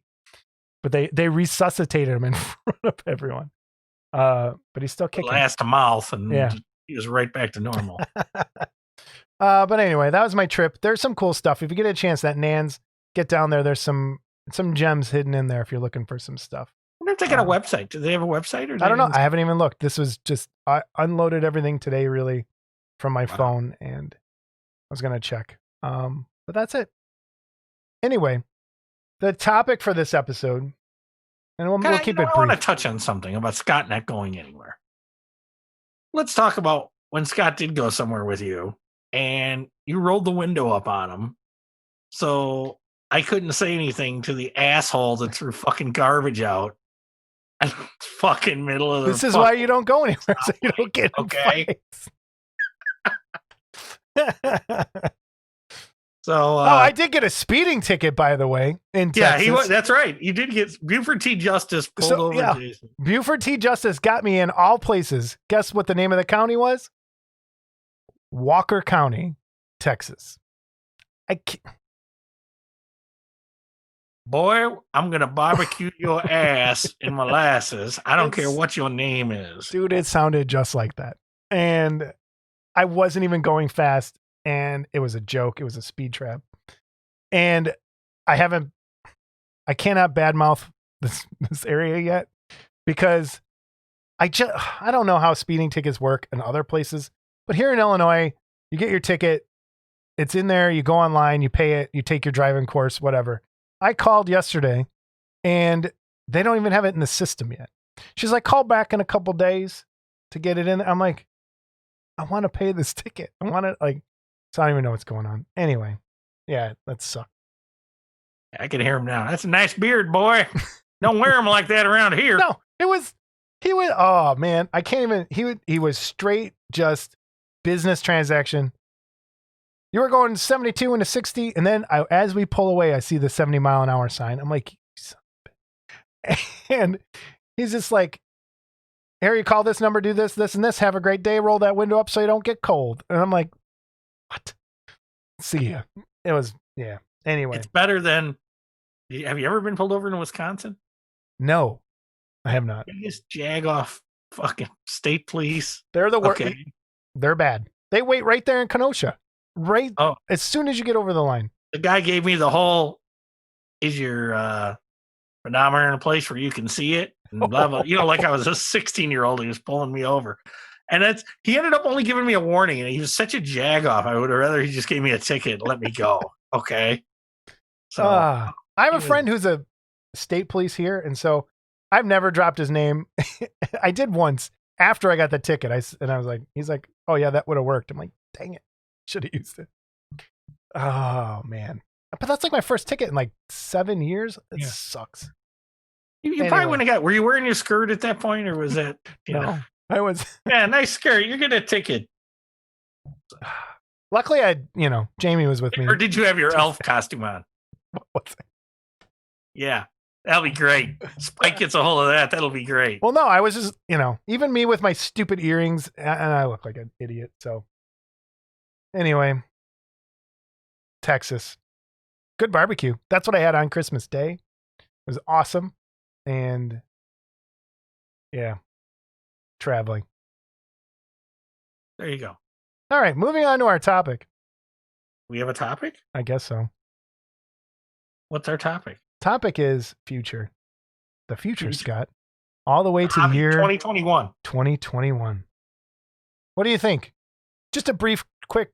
But they resuscitated him in front of everyone. But he's still kicking. Last a mouth, and Yeah. he was right back to normal. But anyway, that was my trip. There's some cool stuff. If you get a chance, that Nan's, get down there. There's some gems hidden in there if you're looking for some stuff. I wonder if they got a website. Do they have a website? Or I don't know. I haven't even looked. This was just, I unloaded everything today, really, from my phone, and I was going to check. But that's it. Anyway, the topic for this episode, and we'll keep it brief. I want to touch on something about Scott not going anywhere. Let's talk about when Scott did go somewhere with you, and you rolled the window up on him. So I couldn't say anything to the asshole that threw fucking garbage out. Fucking middle of the. This is why you don't go anywhere, so you don't get okay. So I did get a speeding ticket, by the way, in Texas. Yeah, that's right. You did get Buford T. Justice pulled over. Yeah. Jason. Buford T. Justice got me in all places. Guess what the name of the county was? Walker County, Texas. Boy, I'm gonna barbecue your ass in molasses. I don't care what your name is, dude. It sounded just like that, and I wasn't even going fast. And it was a joke. It was a speed trap. And I cannot badmouth this area yet because I don't know how speeding tickets work in other places, but here in Illinois, you get your ticket, it's in there, you go online, you pay it, you take your driving course, whatever. I called yesterday and they don't even have it in the system yet. She's like, call back in a couple days to get it in. I'm like, I want to pay this ticket. I want to so I don't even know what's going on. Anyway, yeah, that sucked. I can hear him now. That's a nice beard, boy. Don't wear him like that around here. No, he was, oh man, I can't even, he was straight just business transaction. You were going 72 into 60, and then as we pull away, I see the 70-mile-an-hour sign. I'm like, and he's just like, Harry, call this number, do this, this, and this. Have a great day. Roll that window up so you don't get cold. And I'm like, what? See ya. It was, yeah. Anyway. It's better than, have you ever been pulled over in Wisconsin? No, I have not. You just jag off fucking state police. They're the worst. Okay. They're bad. They wait right there in Kenosha. Right. Oh. As soon as you get over the line. The guy gave me the whole, is your pedometer in a place where you can see it? And blah, blah. You know, like I was a 16-year-old, he was pulling me over. And he ended up only giving me a warning, and he was such a jag-off. I would have rather he just gave me a ticket and let me go. Okay. So I have a friend who's a state police here, and so I've never dropped his name. I did once after I got the ticket. I was like, he's like, oh yeah, that would have worked. I'm like, dang it, should have used it. Oh man, but that's like my first ticket in like 7 years. It sucks. You probably wouldn't have got. Were you wearing your skirt at that point, or was that? No. Know? I was. Yeah, nice skirt. You're getting a ticket. Luckily, Jamie was with me. Or did you have your elf costume on? What's that? Yeah, that'll be great. Spike gets a hold of that. That'll be great. Well, no, I was just, even me with my stupid earrings, and I look like an idiot. So, anyway, Texas. Good barbecue. That's what I had on Christmas Day. It was awesome. And, yeah. Traveling. There you go. All right, moving on to our topic. We have a topic? I guess so. What's our topic? Topic is future. The future, Scott. All the way to the year 2021. 2021. What do you think? Just a brief, quick.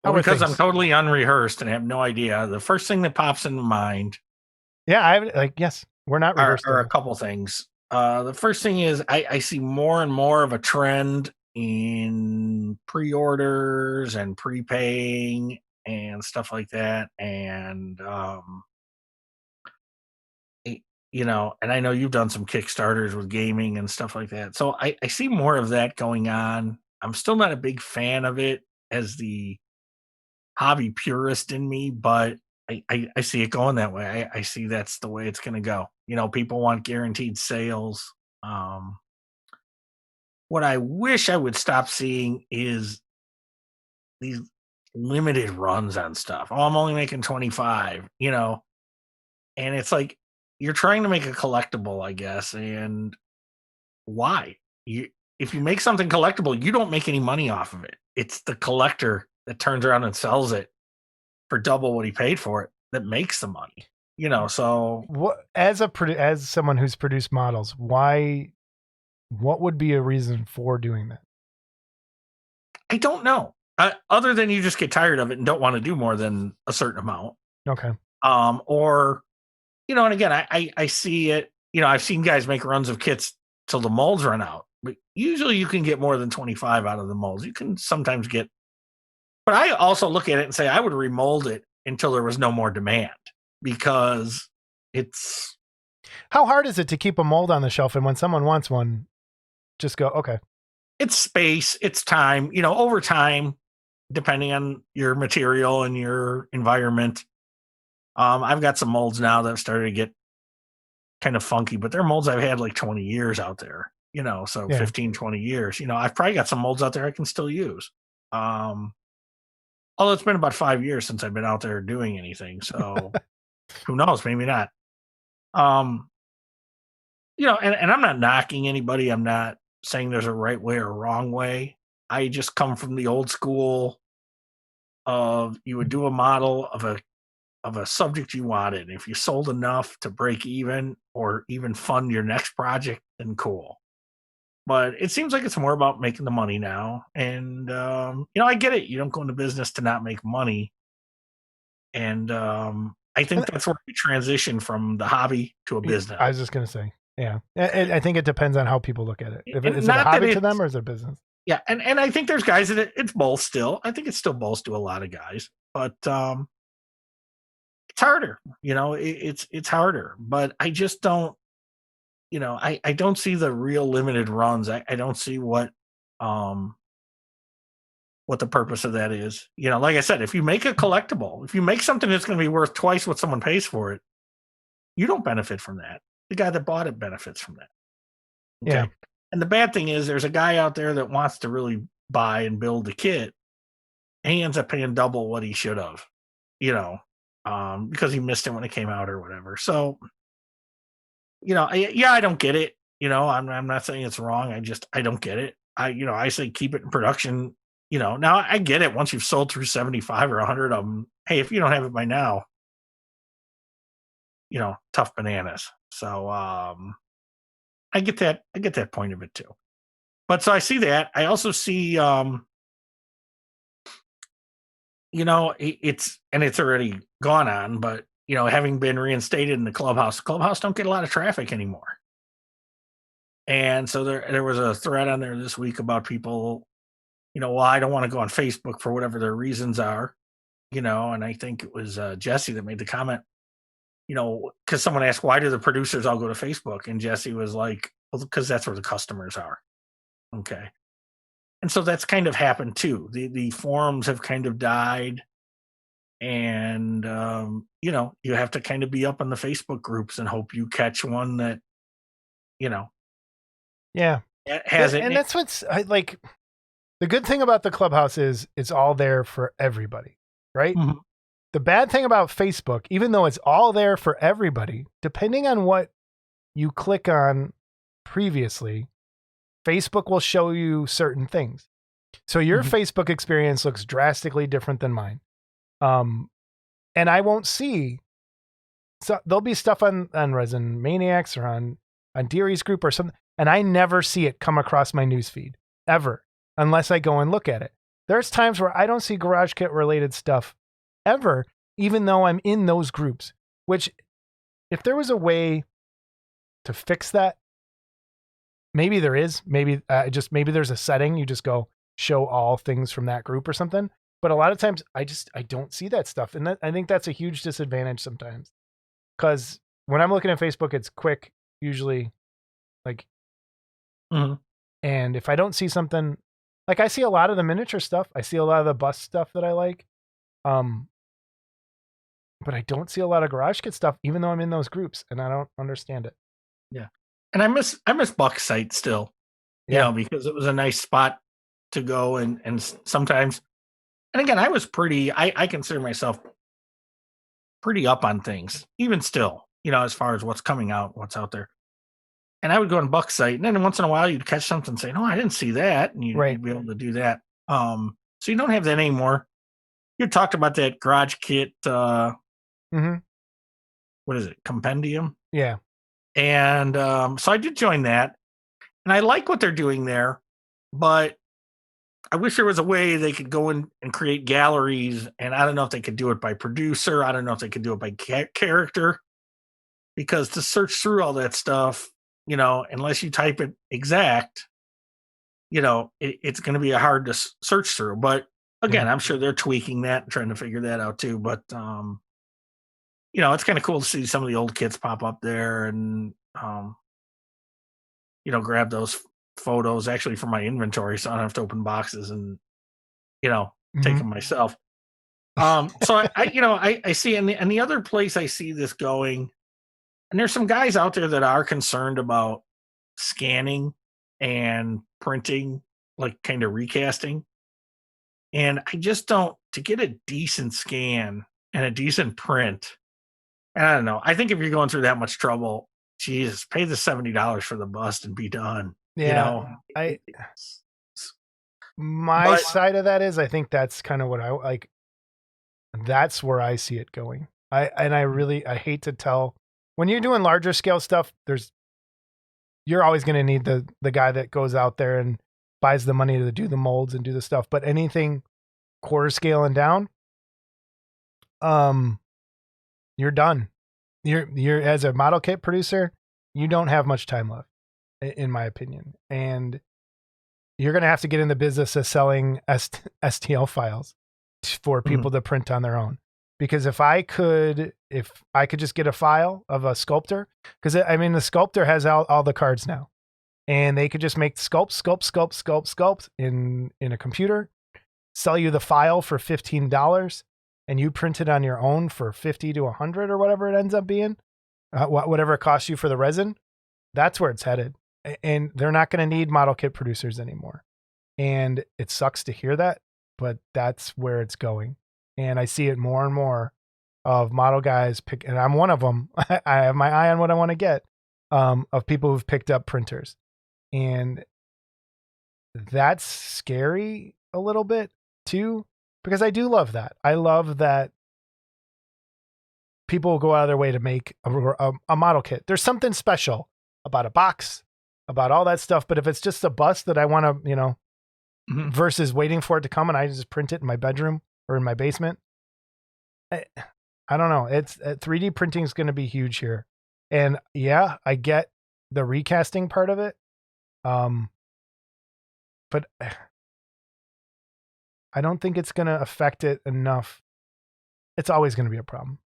Well, because I'm totally unrehearsed and have no idea. The first thing that pops into mind. Yeah, yes, we're not rehearsed. Are a couple things. The first thing is I see more and more of a trend in pre-orders and prepaying and stuff like that. And, and I know you've done some Kickstarters with gaming and stuff like that. So I see more of that going on. I'm still not a big fan of it as the hobby purist in me, but I see it going that way. I see that's the way it's going to go. People want guaranteed sales. What I wish I would stop seeing is these limited runs on stuff. Oh, I'm only making 25, and it's like you're trying to make a collectible, I guess. And why? If you make something collectible, you don't make any money off of it. It's the collector that turns around and sells it for double what he paid for it that makes the money. So What as someone who's produced models, what would be a reason for doing that? I don't know. Other than you just get tired of it and don't want to do more than a certain amount. Okay. Or, and again, I see it, I've seen guys make runs of kits till the molds run out, but usually you can get more than 25 out of the molds. You can sometimes get, but I also look at it and say, I would remold it until there was no more demand, because it's. How hard is it to keep a mold on the shelf, and when someone wants one, just go, okay. It's space, it's time, over time, depending on your material and your environment. I've got some molds now that have started to get kind of funky, but they're molds I've had like 20 years out there, so Yeah. 15, 20 years. I've probably got some molds out there I can still use. Although it's been about 5 years since I've been out there doing anything. So who knows? Maybe not. And I'm not knocking anybody. I'm not saying there's a right way or wrong way. I just come from the old school of you would do a model of a subject you wanted. If you sold enough to break even or even fund your next project, then cool. But it seems like it's more about making the money now. And, I get it. You don't go into business to not make money. And I think that's where we transition from the hobby to a business. I was just going to say, yeah. I think it depends on how people look at it. Is it a hobby to them or is it a business? Yeah. And I think there's guys that it's both still. I think it's still both to a lot of guys. But it's harder, it's harder, but I just don't, I don't see the real limited runs. I don't see what the purpose of that is. Like I said, if you make a collectible, if you make something that's going to be worth twice what someone pays for it, you don't benefit from that. The guy that bought it benefits from that. Okay. Yeah. And the bad thing is there's a guy out there that wants to really buy and build the kit, and he ends up paying double what he should have, because he missed it when it came out or whatever. So, I don't get it. I'm not saying it's wrong. I don't get it. I say keep it in production. Now I get it. Once you've sold through 75 or 100 of them, hey, if you don't have it by now, tough bananas. So I get that. I get that point of it too. But so I see that. I also see, it's already gone on, but having been reinstated in the Clubhouse don't get a lot of traffic anymore. And so there was a thread on there this week about people, well, I don't want to go on Facebook for whatever their reasons are, and I think it was Jesse that made the comment, because someone asked, why do the producers all go to Facebook? And Jesse was like, well, because that's where the customers are. Okay. And so that's kind of happened too. The forums have kind of died. And, you have to kind of be up on the Facebook groups and hope you catch one that, yeah, has it. And that's what's like, the good thing about the Clubhouse is it's all there for everybody, right? Mm-hmm. The bad thing about Facebook, even though it's all there for everybody, depending on what you click on previously, Facebook will show you certain things. So your Facebook experience looks drastically different than mine. And I won't see, so there'll be stuff on Resin Maniacs or on Deary's group or something, and I never see it come across my newsfeed ever, unless I go and look at it. There's times where I don't see Garage Kit related stuff ever, even though I'm in those groups, which if there was a way to fix that, maybe there is, maybe there's a setting, you just go show all things from that group or something. But a lot of times I don't see that stuff. And I think that's a huge disadvantage sometimes, because when I'm looking at Facebook, it's quick, usually, like, and if I don't see something, like I see a lot of the miniature stuff, I see a lot of the bus stuff that I like. But I don't see a lot of Garage Kit stuff, even though I'm in those groups, and I don't understand it. Yeah. And I miss Buck's site still, because it was a nice spot to go. And sometimes, and again, I consider myself pretty up on things, even still, as far as what's coming out, what's out there. And I would go on Bucksite, and then once in a while you'd catch something and say, "No, I didn't see that," and Right. you'd be able to do that. So you don't have that anymore. You talked about that garage kit. Mm-hmm. What is it? Compendium. Yeah. And so I did join that, and I like what they're doing there, but I wish there was a way they could go in and create galleries. And I don't know if they could do it by producer. I don't know if they could do it by character, because to search through all that stuff, unless you type it exact, it's going to be hard to search through. But again, I'm sure they're tweaking that and trying to figure that out too. But it's kind of cool to see some of the old kits pop up there, and grab those photos actually from my inventory, so I don't have to open boxes and take them myself. So I see, and the other place I see this going, and there's some guys out there that are concerned about scanning and printing, like kind of recasting. And I just don't, to get a decent scan and a decent print. And I don't know. I think if you're going through that much trouble, Jesus, pay the $70 for the bust and be done. Yeah. My side of that is, I think that's kind of what I like. That's where I see it going. I hate to tell, when you're doing larger scale stuff, you're always going to need the guy that goes out there and buys the money to do the molds and do the stuff. But anything quarter scale and down, you're done. You're as a model kit producer, you don't have much time left, in my opinion. And you're going to have to get in the business of selling STL files for people to print on their own. Because if I could just get a file of a sculptor, because the sculptor has all the cards now, and they could just make sculpt in a computer, sell you the file for $15, and you print it on your own for $50 to $100 or whatever it ends up being, whatever it costs you for the resin. That's where it's headed. And they're not going to need model kit producers anymore. And it sucks to hear that, but that's where it's going. And I see it more and more of model guys and I'm one of them. I have my eye on what I want to get, of people who've picked up printers. And that's scary a little bit too, because I do love that. I love that people will go out of their way to make a model kit. There's something special about a box, about all that stuff. But if it's just a bust that I want to, versus waiting for it to come and I just print it in my bedroom or in my basement, I don't know. It's 3D printing is going to be huge here. And yeah, I get the recasting part of it. But I don't think it's going to affect it enough. It's always going to be a problem.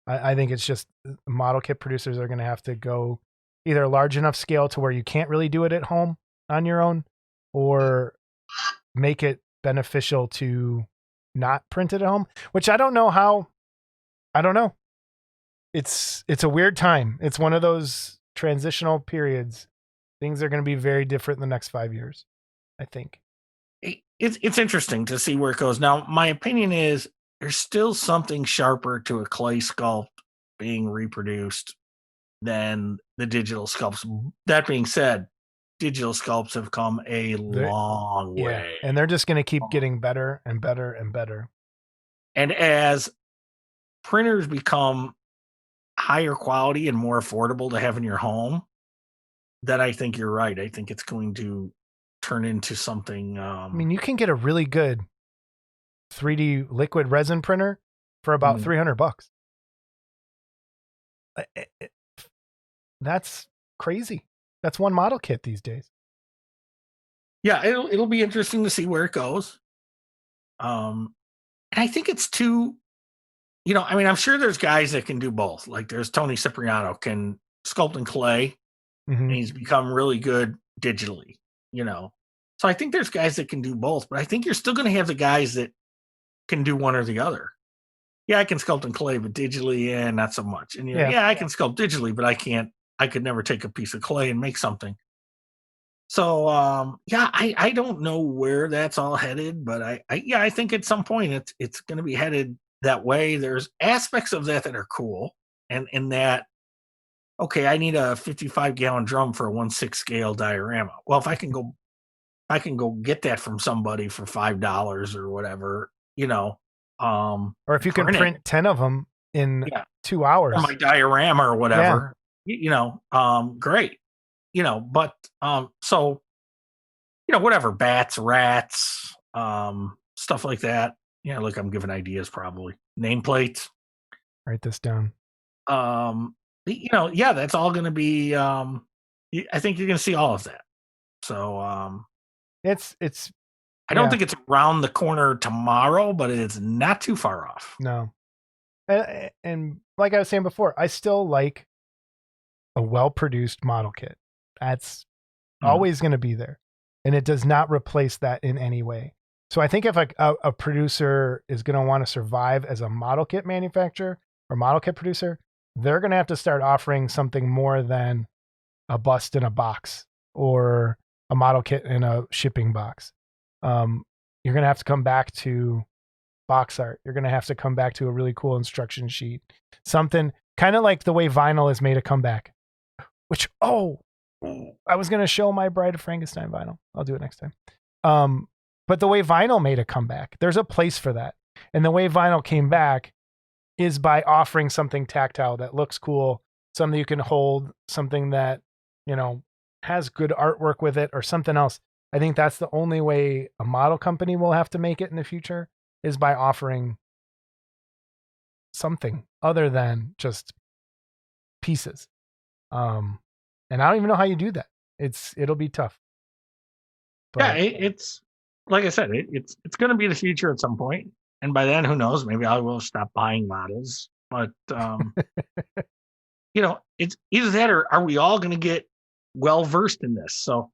I think it's just model kit producers are going to have to go either large enough scale to where you can't really do it at home on your own, or make it beneficial to not print it at home, which I don't know how. I don't know. It's a weird time. It's one of those transitional periods. Things are going to be very different in the next 5 years, I think. It's interesting to see where it goes. Now, my opinion is there's still something sharper to a clay sculpt being reproduced than the digital sculpts. That being said, digital sculpts have come a long way. And they're just going to keep getting better and better and better. And as printers become higher quality and more affordable to have in your home, then I think you're right. I think it's going to turn into something. You can get a really good 3D liquid resin printer for about $300. That's crazy. That's one model kit these days. Yeah, it'll be interesting to see where it goes. And I think it's too, I'm sure there's guys that can do both. Like there's Tony Cipriano can sculpt in clay, and he's become really good digitally, So I think there's guys that can do both, but I think you're still going to have the guys that can do one or the other. Yeah, I can sculpt in clay, but digitally, not so much. And I can sculpt digitally, but I could never take a piece of clay and make something. So, I don't know where that's all headed, but I think at some point it's going to be headed that way. There's aspects of that are cool, and in that okay, I need a 55-gallon drum for a 1/6 scale diorama. Well, if I can go get that from somebody for $5 or whatever, Or if you can print it, print 10 of them in yeah, 2 for hours. my diorama or whatever, great, but so whatever, bats, rats, stuff like that. Yeah, look, I'm giving ideas probably. Nameplates. Write this down. Yeah, that's all going to be. I think you're going to see all of that. So It's I don't yeah. think it's around the corner tomorrow, but it's not too far off. No. And like I was saying before, I still like a well-produced model kit. That's always going to be there. And it does not replace that in any way. So I think if a producer is going to want to survive as a model kit manufacturer or model kit producer, they're going to have to start offering something more than a bust in a box or a model kit in a shipping box. You're going to have to come back to box art. You're going to have to come back to a really cool instruction sheet. Something kind of like the way vinyl has made a comeback, which, I was going to show my Bride of Frankenstein vinyl. I'll do it next time. But the way vinyl made a comeback, there's a place for that. And the way vinyl came back is by offering something tactile that looks cool, something you can hold, something that, has good artwork with it or something else. I think that's the only way a model company will have to make it in the future is by offering something other than just pieces. And I don't even know how you do that. It'll be tough. But, it's like I said, it's going to be the future at some point, and by then, who knows? Maybe I will stop buying models. But it's either that or are we all going to get well versed in this? So,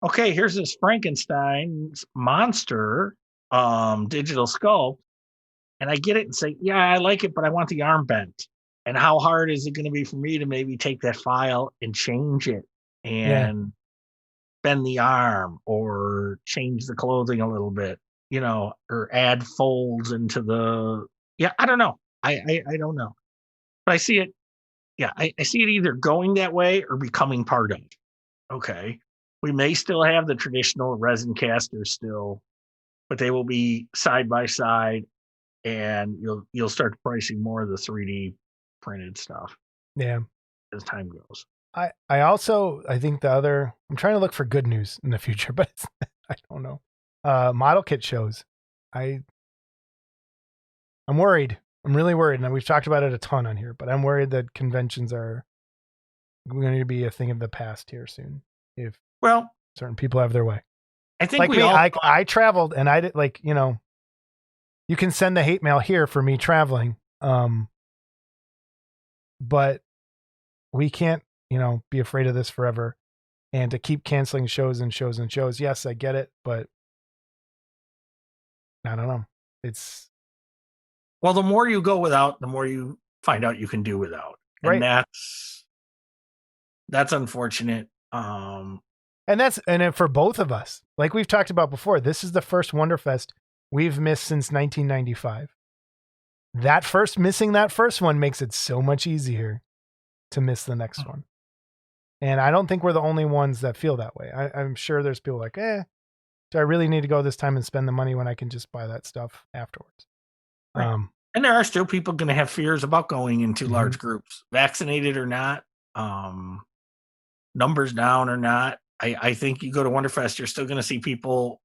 okay, here's this Frankenstein's monster digital sculpt, and I get it and say, yeah, I like it, but I want the arm bent. And how hard is it going to be for me to maybe take that file and change it and bend the arm or change the clothing a little bit, or add folds into I don't know. I don't know. But I see it. Yeah, I see it either going that way or becoming part of it. Okay. We may still have the traditional resin casters still, but they will be side by side, and you'll start pricing more of the 3D printed stuff. Yeah. As time goes. I think I'm trying to look for good news in the future, but I don't know. Model kit shows. I'm worried. I'm really worried. And we've talked about it a ton on here, but I'm worried that conventions are going to be a thing of the past here soon. If certain people have their way. I think I traveled and I did you can send the hate mail here for me traveling. But we can't, be afraid of this forever and to keep canceling shows and shows and shows. Yes, I get it, but I don't know. The more you go without, the more you find out you can do without. And right. That's unfortunate. And for both of us, like we've talked about before, this is the first Wonderfest we've missed since 1995. Missing that first one makes it so much easier to miss the next one. And I don't think we're the only ones that feel that way. I'm sure there's people like, do I really need to go this time and spend the money when I can just buy that stuff afterwards? Right. And there are still people going to have fears about going into large groups, vaccinated or not, numbers down or not. I think you go to Wonderfest, you're still going to see people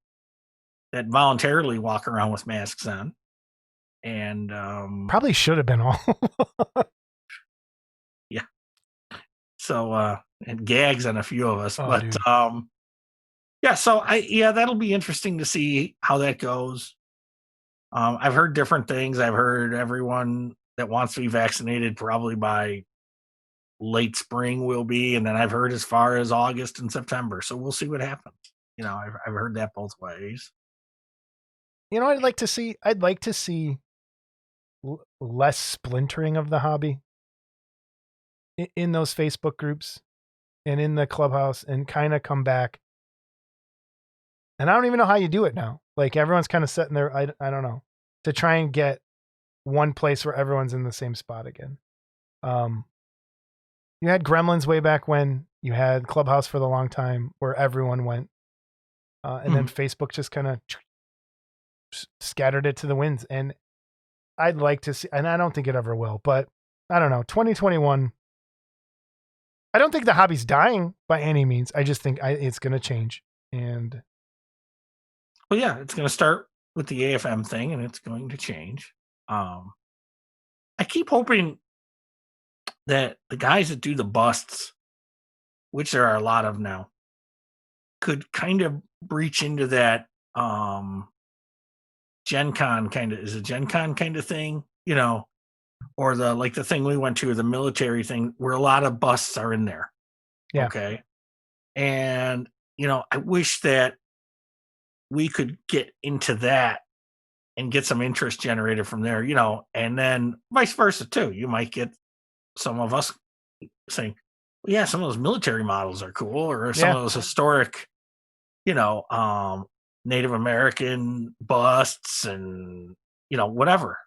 that voluntarily walk around with masks on. And probably should have been all. Yeah. So and gags on a few of us, but dude. So that'll be interesting to see how that goes. I've heard different things. I've heard everyone that wants to be vaccinated probably by late spring will be, and then I've heard as far as August and September. So we'll see what happens. I've heard that both ways. I'd like to see less splintering of the hobby in those Facebook groups and in the Clubhouse, and kind of come back. And I don't even know how you do it now. Like everyone's kind of sitting there. I don't know, to try and get one place where everyone's in the same spot again. You had Gremlins way back when. You had Clubhouse for the long time where everyone went. And then Facebook just kind of scattered it to the winds. And I'd like to see, and I don't think it ever will, but I don't know, 2021, I don't think the hobby's dying by any means. I just think it's going to change. And well, yeah, it's going to start with the AFM thing and it's going to change. I keep hoping that the guys that do the busts, which there are a lot of now, could kind of breach into that Gen Con kind of thing, you know, or the thing we went to, the military thing, where a lot of busts are in there. Yeah. Okay. And, you know, I wish that we could get into that and get some interest generated from there, you know, and then vice versa too. You might get some of us saying, well, yeah, some of those military models are cool, or some of those historic, you know, Native American busts and, you know, whatever,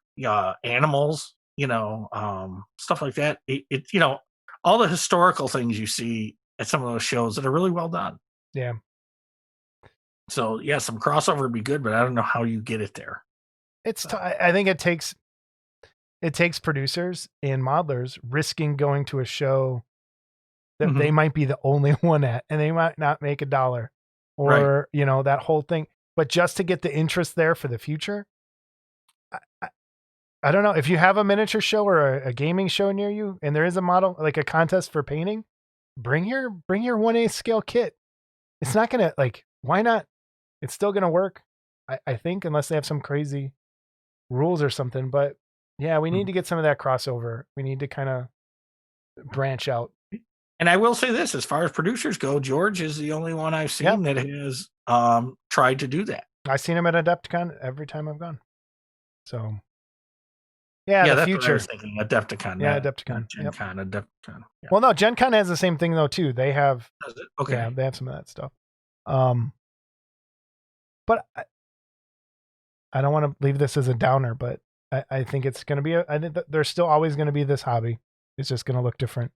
animals, you know, stuff like that. It, you know, all the historical things you see at some of those shows that are really well done. Yeah. So yeah, some crossover would be good, but I don't know how you get it there. I think it takes producers and modelers risking going to a show that they might be the only one at, and they might not make $1 or, you know, that whole thing, but just to get the interest there for the future. I don't know if you have a miniature show or a gaming show near you and there is a model, like a contest for painting, bring your 1/8 scale kit. It's not going to, like, why not? It's still going to work. I think, unless they have some crazy rules or something, but yeah, we need to get some of that crossover. We need to kind of branch out. And I will say this, as far as producers go, George is the only one I've seen that has tried to do that. I've seen him at Adepticon every time I've gone. So yeah, the that's future. what I was thinking. Adepticon. Yeah, Adepticon. Gen Con, Adepticon. Yeah. Well, no, Gen Con has the same thing though too. They have okay. Yeah, they have some of that stuff. But I don't want to leave this as a downer, but I think it's going to be I think that there's still always going to be this hobby. It's just going to look different.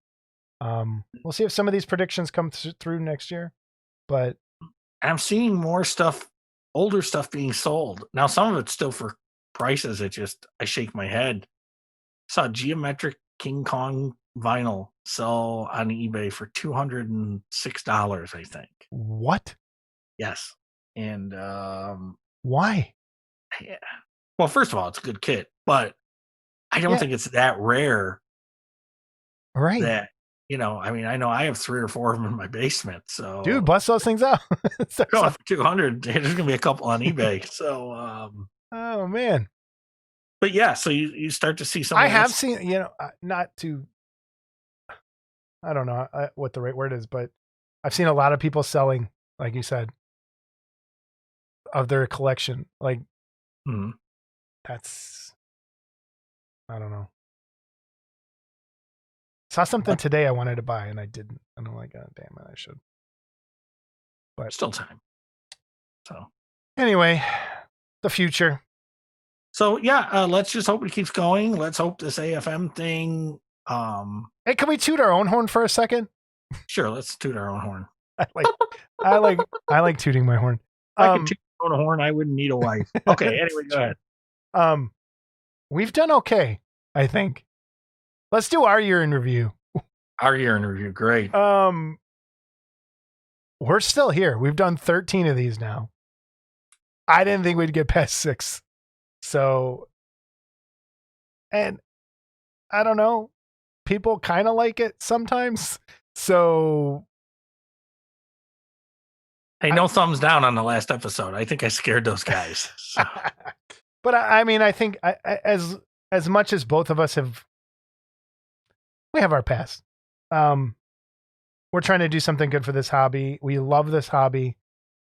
We'll see if some of these predictions come through next year, but I'm seeing more stuff, older stuff being sold. Now, some of it's still for prices. I shake my head. Saw Geometric King Kong vinyl sell on eBay for $206, I think. What? Yes. And why? Yeah. Well, first of all, it's a good kit, but I don't think it's that rare. Right. That, you know, I mean, I know I have 3 or 4 of them in my basement. So, dude, bust those things out. Going for 200. There's going to be a couple on eBay. So, oh man. But yeah, so you start to see some. I have seen, you know, not to, I don't know what the right word is, but I've seen a lot of people selling, like you said, of their collection. Like, that's, I don't know. Saw something today I wanted to buy and I didn't. And I'm like, oh, damn it, I should. But still time. So anyway, the future. So yeah, let's just hope it keeps going. Let's hope this AFM thing. Hey, can we toot our own horn for a second? Sure, let's toot our own horn. I like tooting my horn. If I could toot my own horn, I wouldn't need a wife. Okay, anyway, go ahead. We've done okay, I think. Let's do our year in review. Our year in review, great. We're still here. We've done 13 of these now. I didn't think we'd get past 6. So, and I don't know, people kind of like it sometimes. So, hey, no thumbs down on the last episode. I think I scared those guys. So. But I mean, I think as much as both of us we have our past. We're trying to do something good for this hobby. We love this hobby.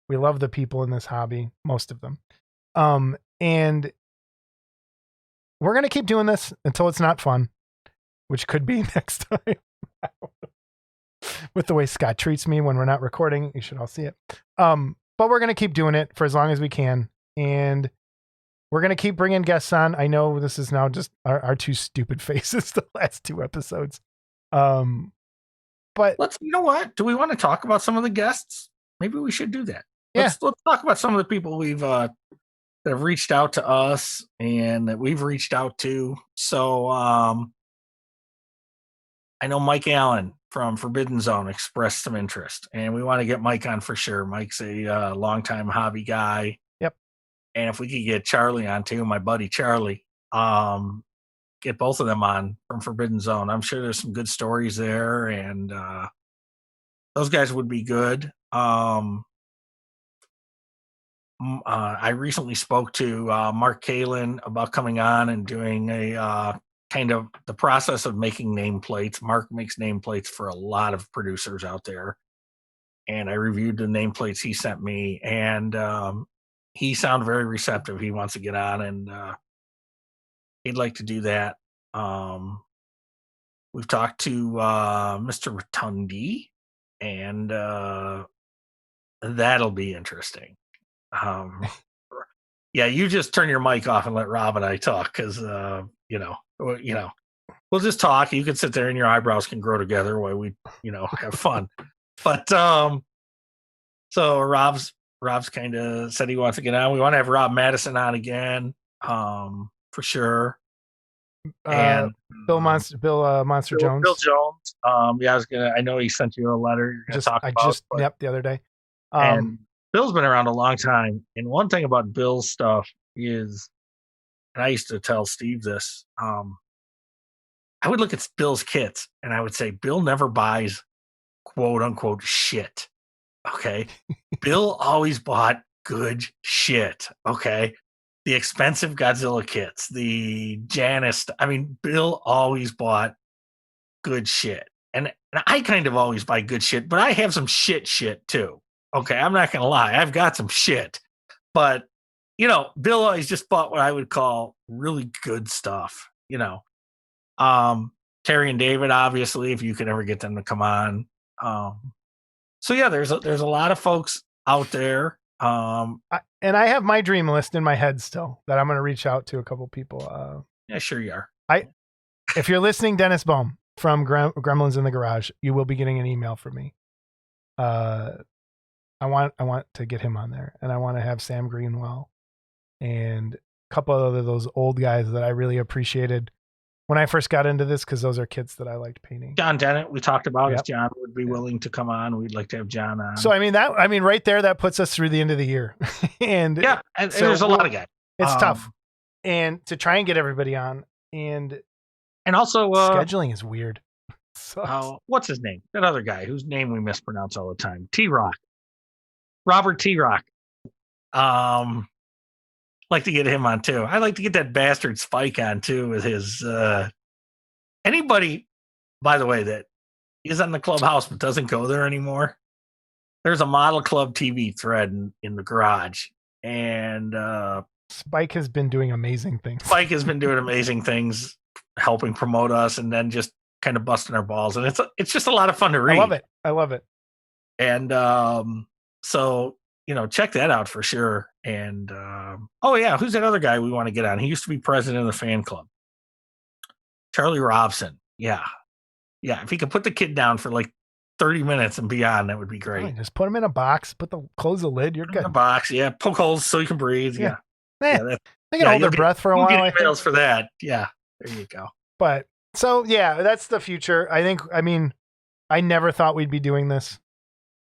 We love the people in this hobby, most of them. And we're going to keep doing this until it's not fun, which could be next time. With the way Scott treats me when we're not recording, you should all see it. But we're going to keep doing it for as long as we can. And we're going to keep bringing guests on. I know this is now just our 2 stupid faces the last 2 episodes. But you know what? Do we want to talk about some of the guests? Maybe we should do that. Yeah. Let's talk about some of the people we've that have reached out to us and that we've reached out to. So I know Mike Allen from Forbidden Zone expressed some interest, and we want to get Mike on for sure. Mike's a longtime hobby guy. Yep. And if we could get Charlie on too, my buddy Charlie, get both of them on from Forbidden Zone. I'm sure there's some good stories there, and those guys would be good. I recently spoke to Mark Kalin about coming on and doing a kind of the process of making nameplates. Mark makes nameplates for a lot of producers out there. And I reviewed the nameplates he sent me, and he sounded very receptive. He wants to get on, and he'd like to do that. We've talked to Mr. Rotundi, and that'll be interesting. Yeah, you just turn your mic off and let Rob and I talk, because we'll just talk. You can sit there and your eyebrows can grow together while we have fun. But so Rob's kind of said he wants to get on. We want to have Rob Madison on again, for sure. And Bill Monster Jones. Bill Jones. Yeah, I know he sent you a letter. You're gonna talk about. The other day. And Bill's been around a long time, and one thing about Bill's stuff is, and I used to tell Steve this, I would look at Bill's kits and I would say, Bill never buys quote unquote shit. Okay. Bill always bought good shit. Okay. The expensive Godzilla kits, the Janus. Bill always bought good shit. And I kind of always buy good shit, but I have some shit too. Okay. I'm not going to lie. I've got some shit, but Bill always just bought what I would call really good stuff, Terry and David, obviously, if you could ever get them to come on. So yeah, there's a lot of folks out there. And I have my dream list in my head still that I'm going to reach out to a couple people. Yeah, sure you are. If you're listening, Dennis Bohm from Gremlins in the Garage, you will be getting an email from me. I want to get him on there, and I want to have Sam Greenwell and a couple of those old guys that I really appreciated when I first got into this, because those are kids that I liked painting. John Dennett, we talked about. If John would be willing to come on, we'd like to have John on. So right there, that puts us through the end of the year. And yeah, and there's a lot of guys. It's tough, and to try and get everybody on, and also scheduling is weird. What's his name? That other guy whose name we mispronounce all the time. T-Rock. Robert T-Rock. Like to get him on too. I like to get that bastard Spike on too with his anybody, by the way, that is on the Clubhouse but doesn't go there anymore. There's a Model Club TV thread in the garage, and Spike has been doing amazing things. Spike has been doing amazing things, helping promote us, and then just kind of busting our balls, and it's just a lot of fun to read. I love it. And so check that out for sure. And who's that other guy we want to get on? He used to be president of the fan club, Charlie Robson. Yeah, if he could put the kid down for like 30 minutes and beyond, that would be great. Just put him in a box, close the lid, you're good. In a box, yeah. Poke holes so you can breathe. They can hold their breath for a while. Get emails for that. Yeah, there you go. But so yeah, that's the future. I never thought we'd be doing this,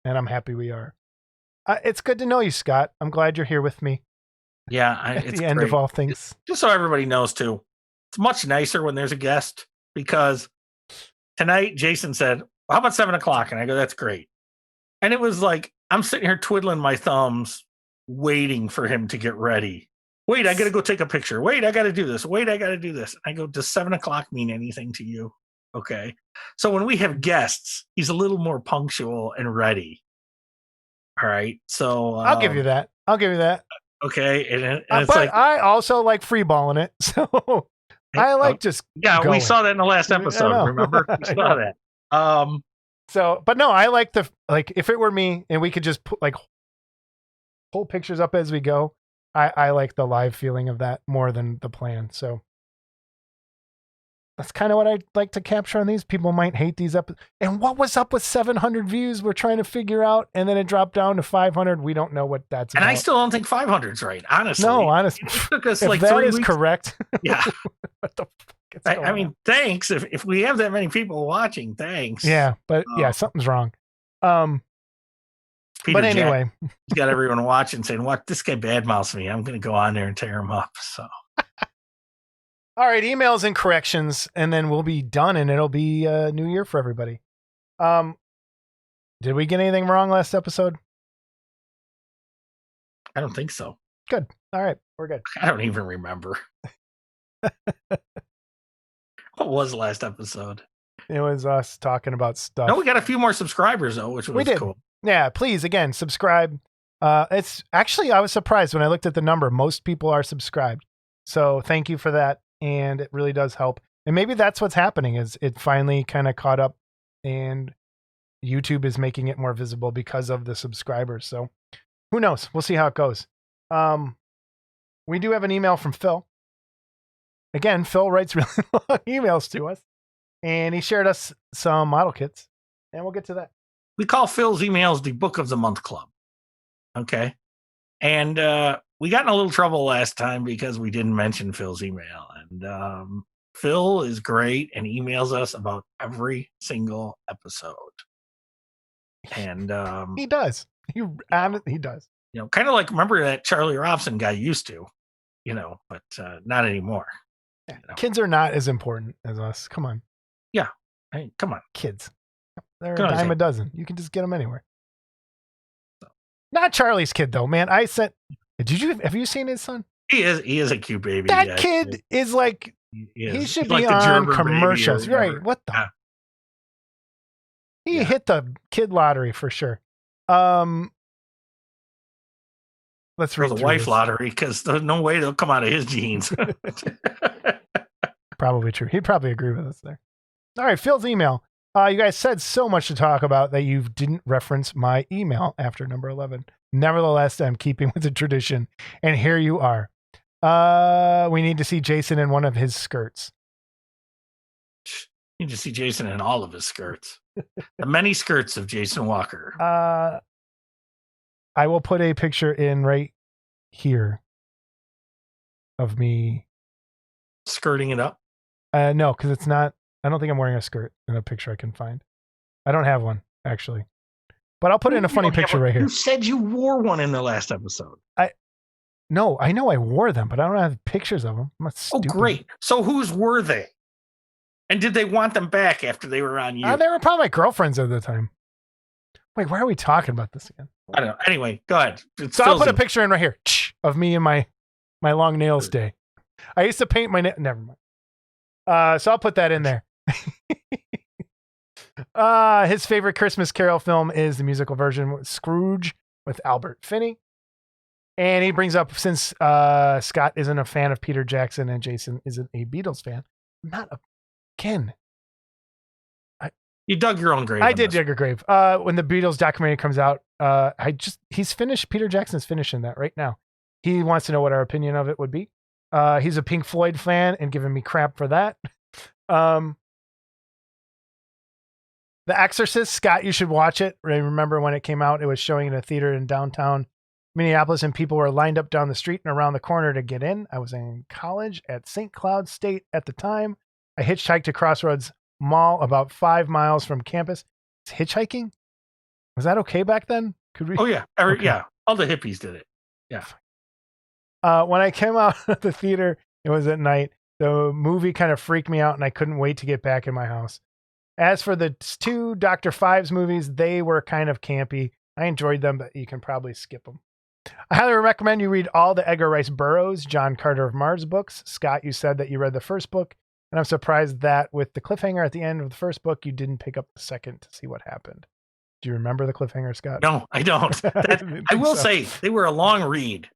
and I'm happy we are. It's good to know you, Scott. I'm glad you're here with me. Yeah, it's the end of all things. Just so everybody knows too, it's much nicer when there's a guest, because tonight Jason said, well, "How about 7:00?" And I go, "That's great." And it was like I'm sitting here twiddling my thumbs, waiting for him to get ready. Wait, I got to go take a picture. Wait, I got to do this. Wait, I got to do this. I go, does 7:00 mean anything to you? Okay. So when we have guests, he's a little more punctual and ready. All right. So I'll give you that. Okay. And it's but I also like freeballing it. So I like just going. We saw that in the last episode. Remember? We saw that. So, but no, I like if it were me and we could just put pull pictures up as we go, I like the live feeling of that more than the plan. So That's kind of what I'd like to capture on these. People might hate these up. And what was up with 700 views? We're trying to figure out. And then it dropped down to 500. We don't know what that's and about. I still don't think 500's right, honestly. No, honestly. It took us if like that 3 is weeks. correct. Yeah. What the fuck is I going mean, on? thanks. If we have that many people watching, thanks. Yeah, but yeah, something's wrong. Peter But anyway. He's got everyone watching saying, "What, this guy badmouths me. I'm going to go on there and tear him up." So. All right, emails and corrections, and then we'll be done, and it'll be a new year for everybody. Did we get anything wrong last episode? I don't think so. Good. All right, we're good. I don't even remember. What was the last episode? It was us talking about stuff. No, we got a few more subscribers though, which was cool. Yeah, please, again, subscribe. It's actually, I was surprised when I looked at the number. Most people are subscribed. So thank you for that. And it really does help. And maybe that's what's happening is it finally kind of caught up and YouTube is making it more visible because of the subscribers. So who knows? We'll see how it goes. We do have an email from Phil. Again, Phil writes really long emails to us. And he shared us some model kits. And we'll get to that. We call Phil's emails the Book of the Month Club. Okay. And we got in a little trouble last time because we didn't mention Phil's email. And Phil is great and emails us about every single episode. And he does. He does. You know, kind of like, remember that Charlie Robson guy used to, but not anymore. Yeah. Kids are not as important as us. Come on. Yeah. Hey, come on. Kids. They're a dime a dozen. You can just get them anywhere. Not Charlie's kid though, man. Have you seen his son? He is a cute baby. That kid is like he should be on commercials. Right. What the? Yeah. He hit the kid lottery for sure. Let's read the wife lottery because there's no way they'll come out of his genes. Probably true. He'd probably agree with us there. All right, Phil's email. You guys said so much to talk about that you didn't reference my email after number 11. Nevertheless, I'm keeping with the tradition. And here you are. We need to see Jason in one of his skirts. You need to see Jason in all of his skirts. The many skirts of Jason Walker. I will put a picture in right here of me. Skirting it up? No, because it's not. I don't think I'm wearing a skirt in a picture I can find. I don't have one, actually. But I'll put in a funny picture right here. You said you wore one in the last episode. No, I know I wore them, but I don't have pictures of them. Oh, great. So whose were they? And did they want them back after they were on you? They were probably my girlfriends at the time. Wait, why are we talking about this again? I don't know. Anyway, go ahead. So I'll put a picture in right here of me and my long nails day. I used to paint my never mind. So I'll put that in there. His favorite Christmas Carol film is the musical version with Scrooge with Albert Finney. And he brings up, since Scott isn't a fan of Peter Jackson and Jason isn't a Beatles fan, again. You dug your own grave. I did dig a grave. When the Beatles documentary comes out, he's finished. Peter Jackson's finishing that right now. He wants to know what our opinion of it would be. He's a Pink Floyd fan and giving me crap for that. The Exorcist, Scott, you should watch it. Remember when it came out, it was showing in a theater in downtown Minneapolis and people were lined up down the street and around the corner to get in. I was in college at St. Cloud State at the time. I hitchhiked to Crossroads Mall about 5 miles from campus. It's hitchhiking? Was that okay back then? Could we? Oh, yeah. Okay. Yeah. All the hippies did it. Yeah. When I came out of the theater, it was at night. The movie kind of freaked me out and I couldn't wait to get back in my house. As for the 2 Dr. Fives movies, they were kind of campy. I enjoyed them, but you can probably skip them. I highly recommend you read all the Edgar Rice Burroughs, John Carter of Mars books. Scott, you said that you read the first book, and I'm surprised that with the cliffhanger at the end of the first book, you didn't pick up the second to see what happened. Do you remember the cliffhanger, Scott? No, I don't. I will say they were a long read.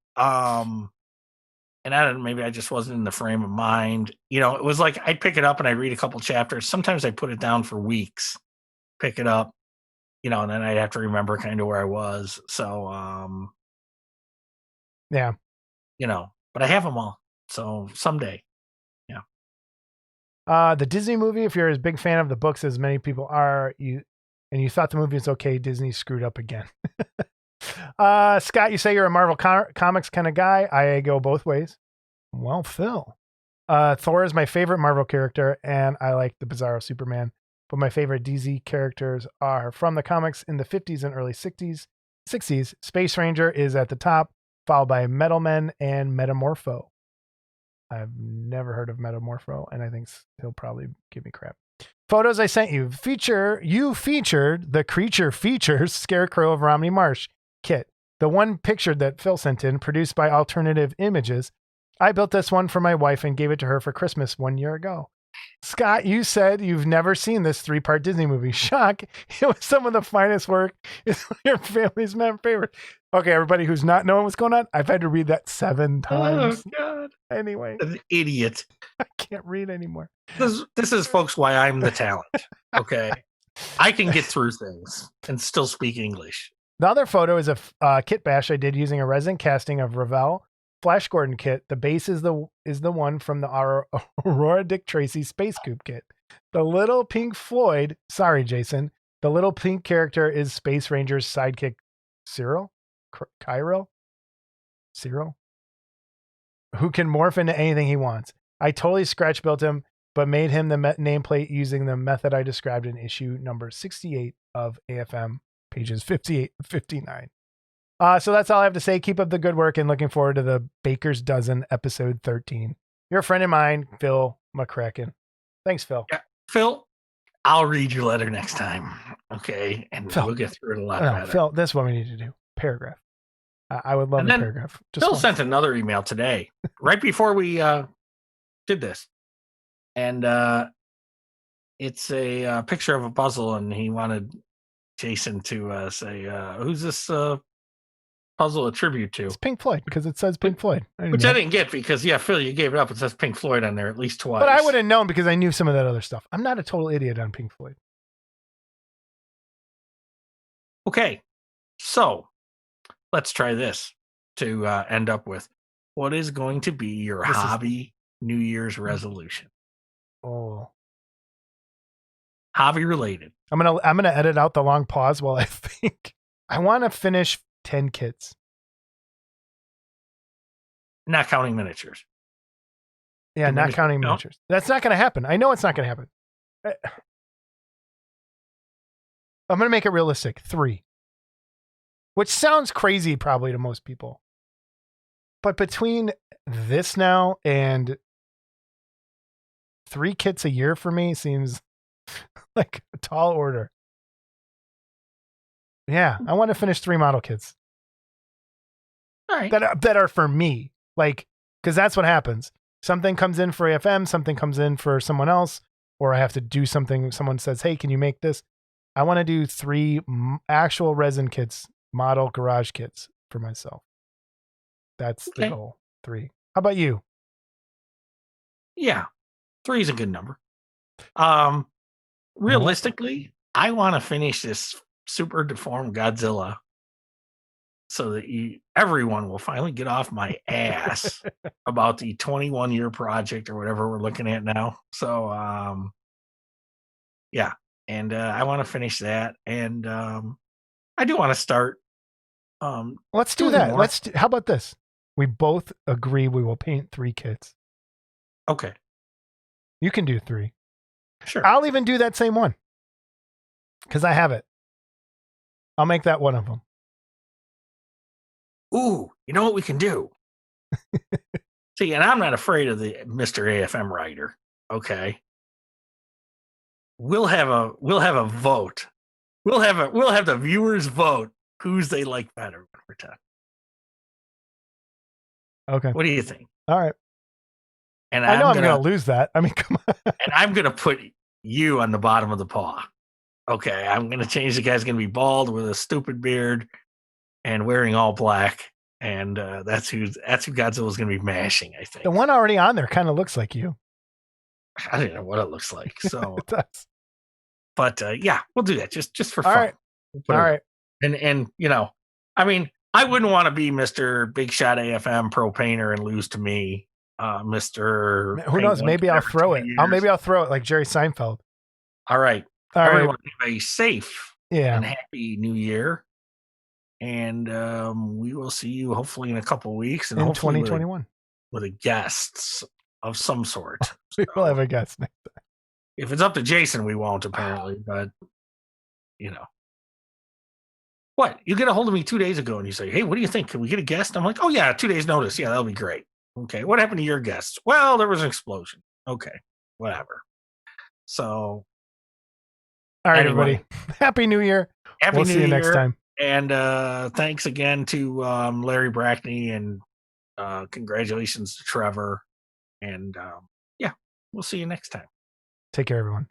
And I don't know, maybe I just wasn't in the frame of mind. It was like I'd pick it up and I'd read a couple chapters. Sometimes I put it down for weeks, pick it up, and then I'd have to remember kind of where I was. So, yeah, but I have them all. So someday, yeah. The Disney movie, if you're as big fan of the books as many people are, you thought the movie was okay, Disney screwed up again. Scott, you say you're a Marvel Comics kind of guy. I go both ways. Well, Phil. Thor is my favorite Marvel character, and I like the Bizarro Superman. But my favorite DZ characters are from the comics in the 50s and early 60s. Space Ranger is at the top, followed by Metal Men and Metamorpho. I've never heard of Metamorpho, and I think he'll probably give me crap. Photos I sent you. You featured the Creature Features Scarecrow of Romney Marsh kit. The one picture that Phil sent in, produced by Alternative Images. I built this one for my wife and gave it to her for Christmas 1 year ago. Scott, you said you've never seen this 3-part Disney movie. Shock. It was some of the finest work. It's your family's favorite. Okay, everybody who's not knowing what's going on, I've had to read that 7 times. Oh, God. Anyway. An idiot. I can't read anymore. This is, folks, why I'm the talent. Okay. I can get through things and still speak English. The other photo is a kit bash I did using a resin casting of Ravel Flash Gordon kit. The base is the one from the Aurora Dick Tracy Space Coupe kit. The little pink Floyd, sorry, Jason, the little pink character is Space Ranger's sidekick, Cyril, who can morph into anything he wants. I totally scratch built him, but made him the nameplate using the method I described in issue number 68 of AFM, pages 58 and 59. So that's all I have to say. Keep up the good work and looking forward to the Baker's Dozen episode 13. You're a friend of mine, Phil McCracken. Thanks, Phil. Yeah, Phil, I'll read your letter next time. Okay. And Phil, we'll get through it a lot better. Phil, that's what we need to do. Paragraph. I would love a paragraph. Phil sent another email today, right before we did this. And it's a picture of a puzzle, and he wanted Jason to say, who's this puzzle a tribute to? It's Pink Floyd, because it says Pink Floyd. I didn't get, because, Phil, you gave it up. It says Pink Floyd on there at least twice. But I would have known because I knew some of that other stuff. I'm not a total idiot on Pink Floyd. Okay, so let's try this to end up with. What is going to be your hobby New Year's resolution? Oh, hobby related. I'm gonna edit out the long pause while I think. I want to finish 10 kits. Not counting miniatures. Yeah, not counting miniatures. That's not going to happen. I know it's not going to happen. I'm going to make it realistic. 3. Which sounds crazy probably to most people. But between this now and 3 kits a year for me seems like a tall order. Yeah, I want to finish 3 model kits. All right. That are for me. Like, because that's what happens. Something comes in for AFM, something comes in for someone else, or I have to do something. Someone says, hey, can you make this? I want to do 3 actual resin kits, model garage kits for myself. That's the goal. 3. How about you? Yeah, 3 is a good number. Realistically, I want to finish this super deformed Godzilla so that everyone will finally get off my ass about the 21-year project or whatever we're looking at now. So, yeah. And I want to finish that. And I do want to start. Let's do that. How about this? We both agree we will paint 3 kits. Okay. You can do 3. Sure. I'll even do that same one because I have it. I'll make that one of them. Ooh, you know what we can do? See, and I'm not afraid of the Mr. AFM writer. Okay. We'll have a vote. We'll have the viewers vote whose they like better when we're done. Okay. What do you think? All right. And I know I'm going to lose that. I mean, come on. And I'm going to put you on the bottom of the paw. Okay. I'm going to change. The guy's going to be bald with a stupid beard and wearing all black. And that's who Godzilla's going to be mashing, I think. The one already on there kind of looks like you. I don't know what it looks like. So, it does. But yeah, we'll do that just for fun. All right. All right. And I mean, I wouldn't want to be Mr. Big Shot AFM pro painter and lose to me. Mr. Who knows? Penguin, Maybe I'll every throw 20 it. years. Maybe I'll throw it like Jerry Seinfeld. All right. All right. Everyone have a safe Yeah. and happy new year. And we will see you hopefully in a couple weeks and In hopefully 2021. with a guest of some sort. We'll have a guest next time. If it's up to Jason, we won't apparently, but you know. What? You get a hold of me 2 days ago and you say, hey, what do you think? Can we get a guest? I'm like, oh yeah, 2 days notice. Yeah, that'll be great. Okay. What happened to your guests? Well, there was an explosion. Okay. Whatever. So all right, anyway, everybody. Happy New Year. We'll see you next time. And thanks again to Larry Brackney and congratulations to Trevor. And yeah, we'll see you next time. Take care, everyone.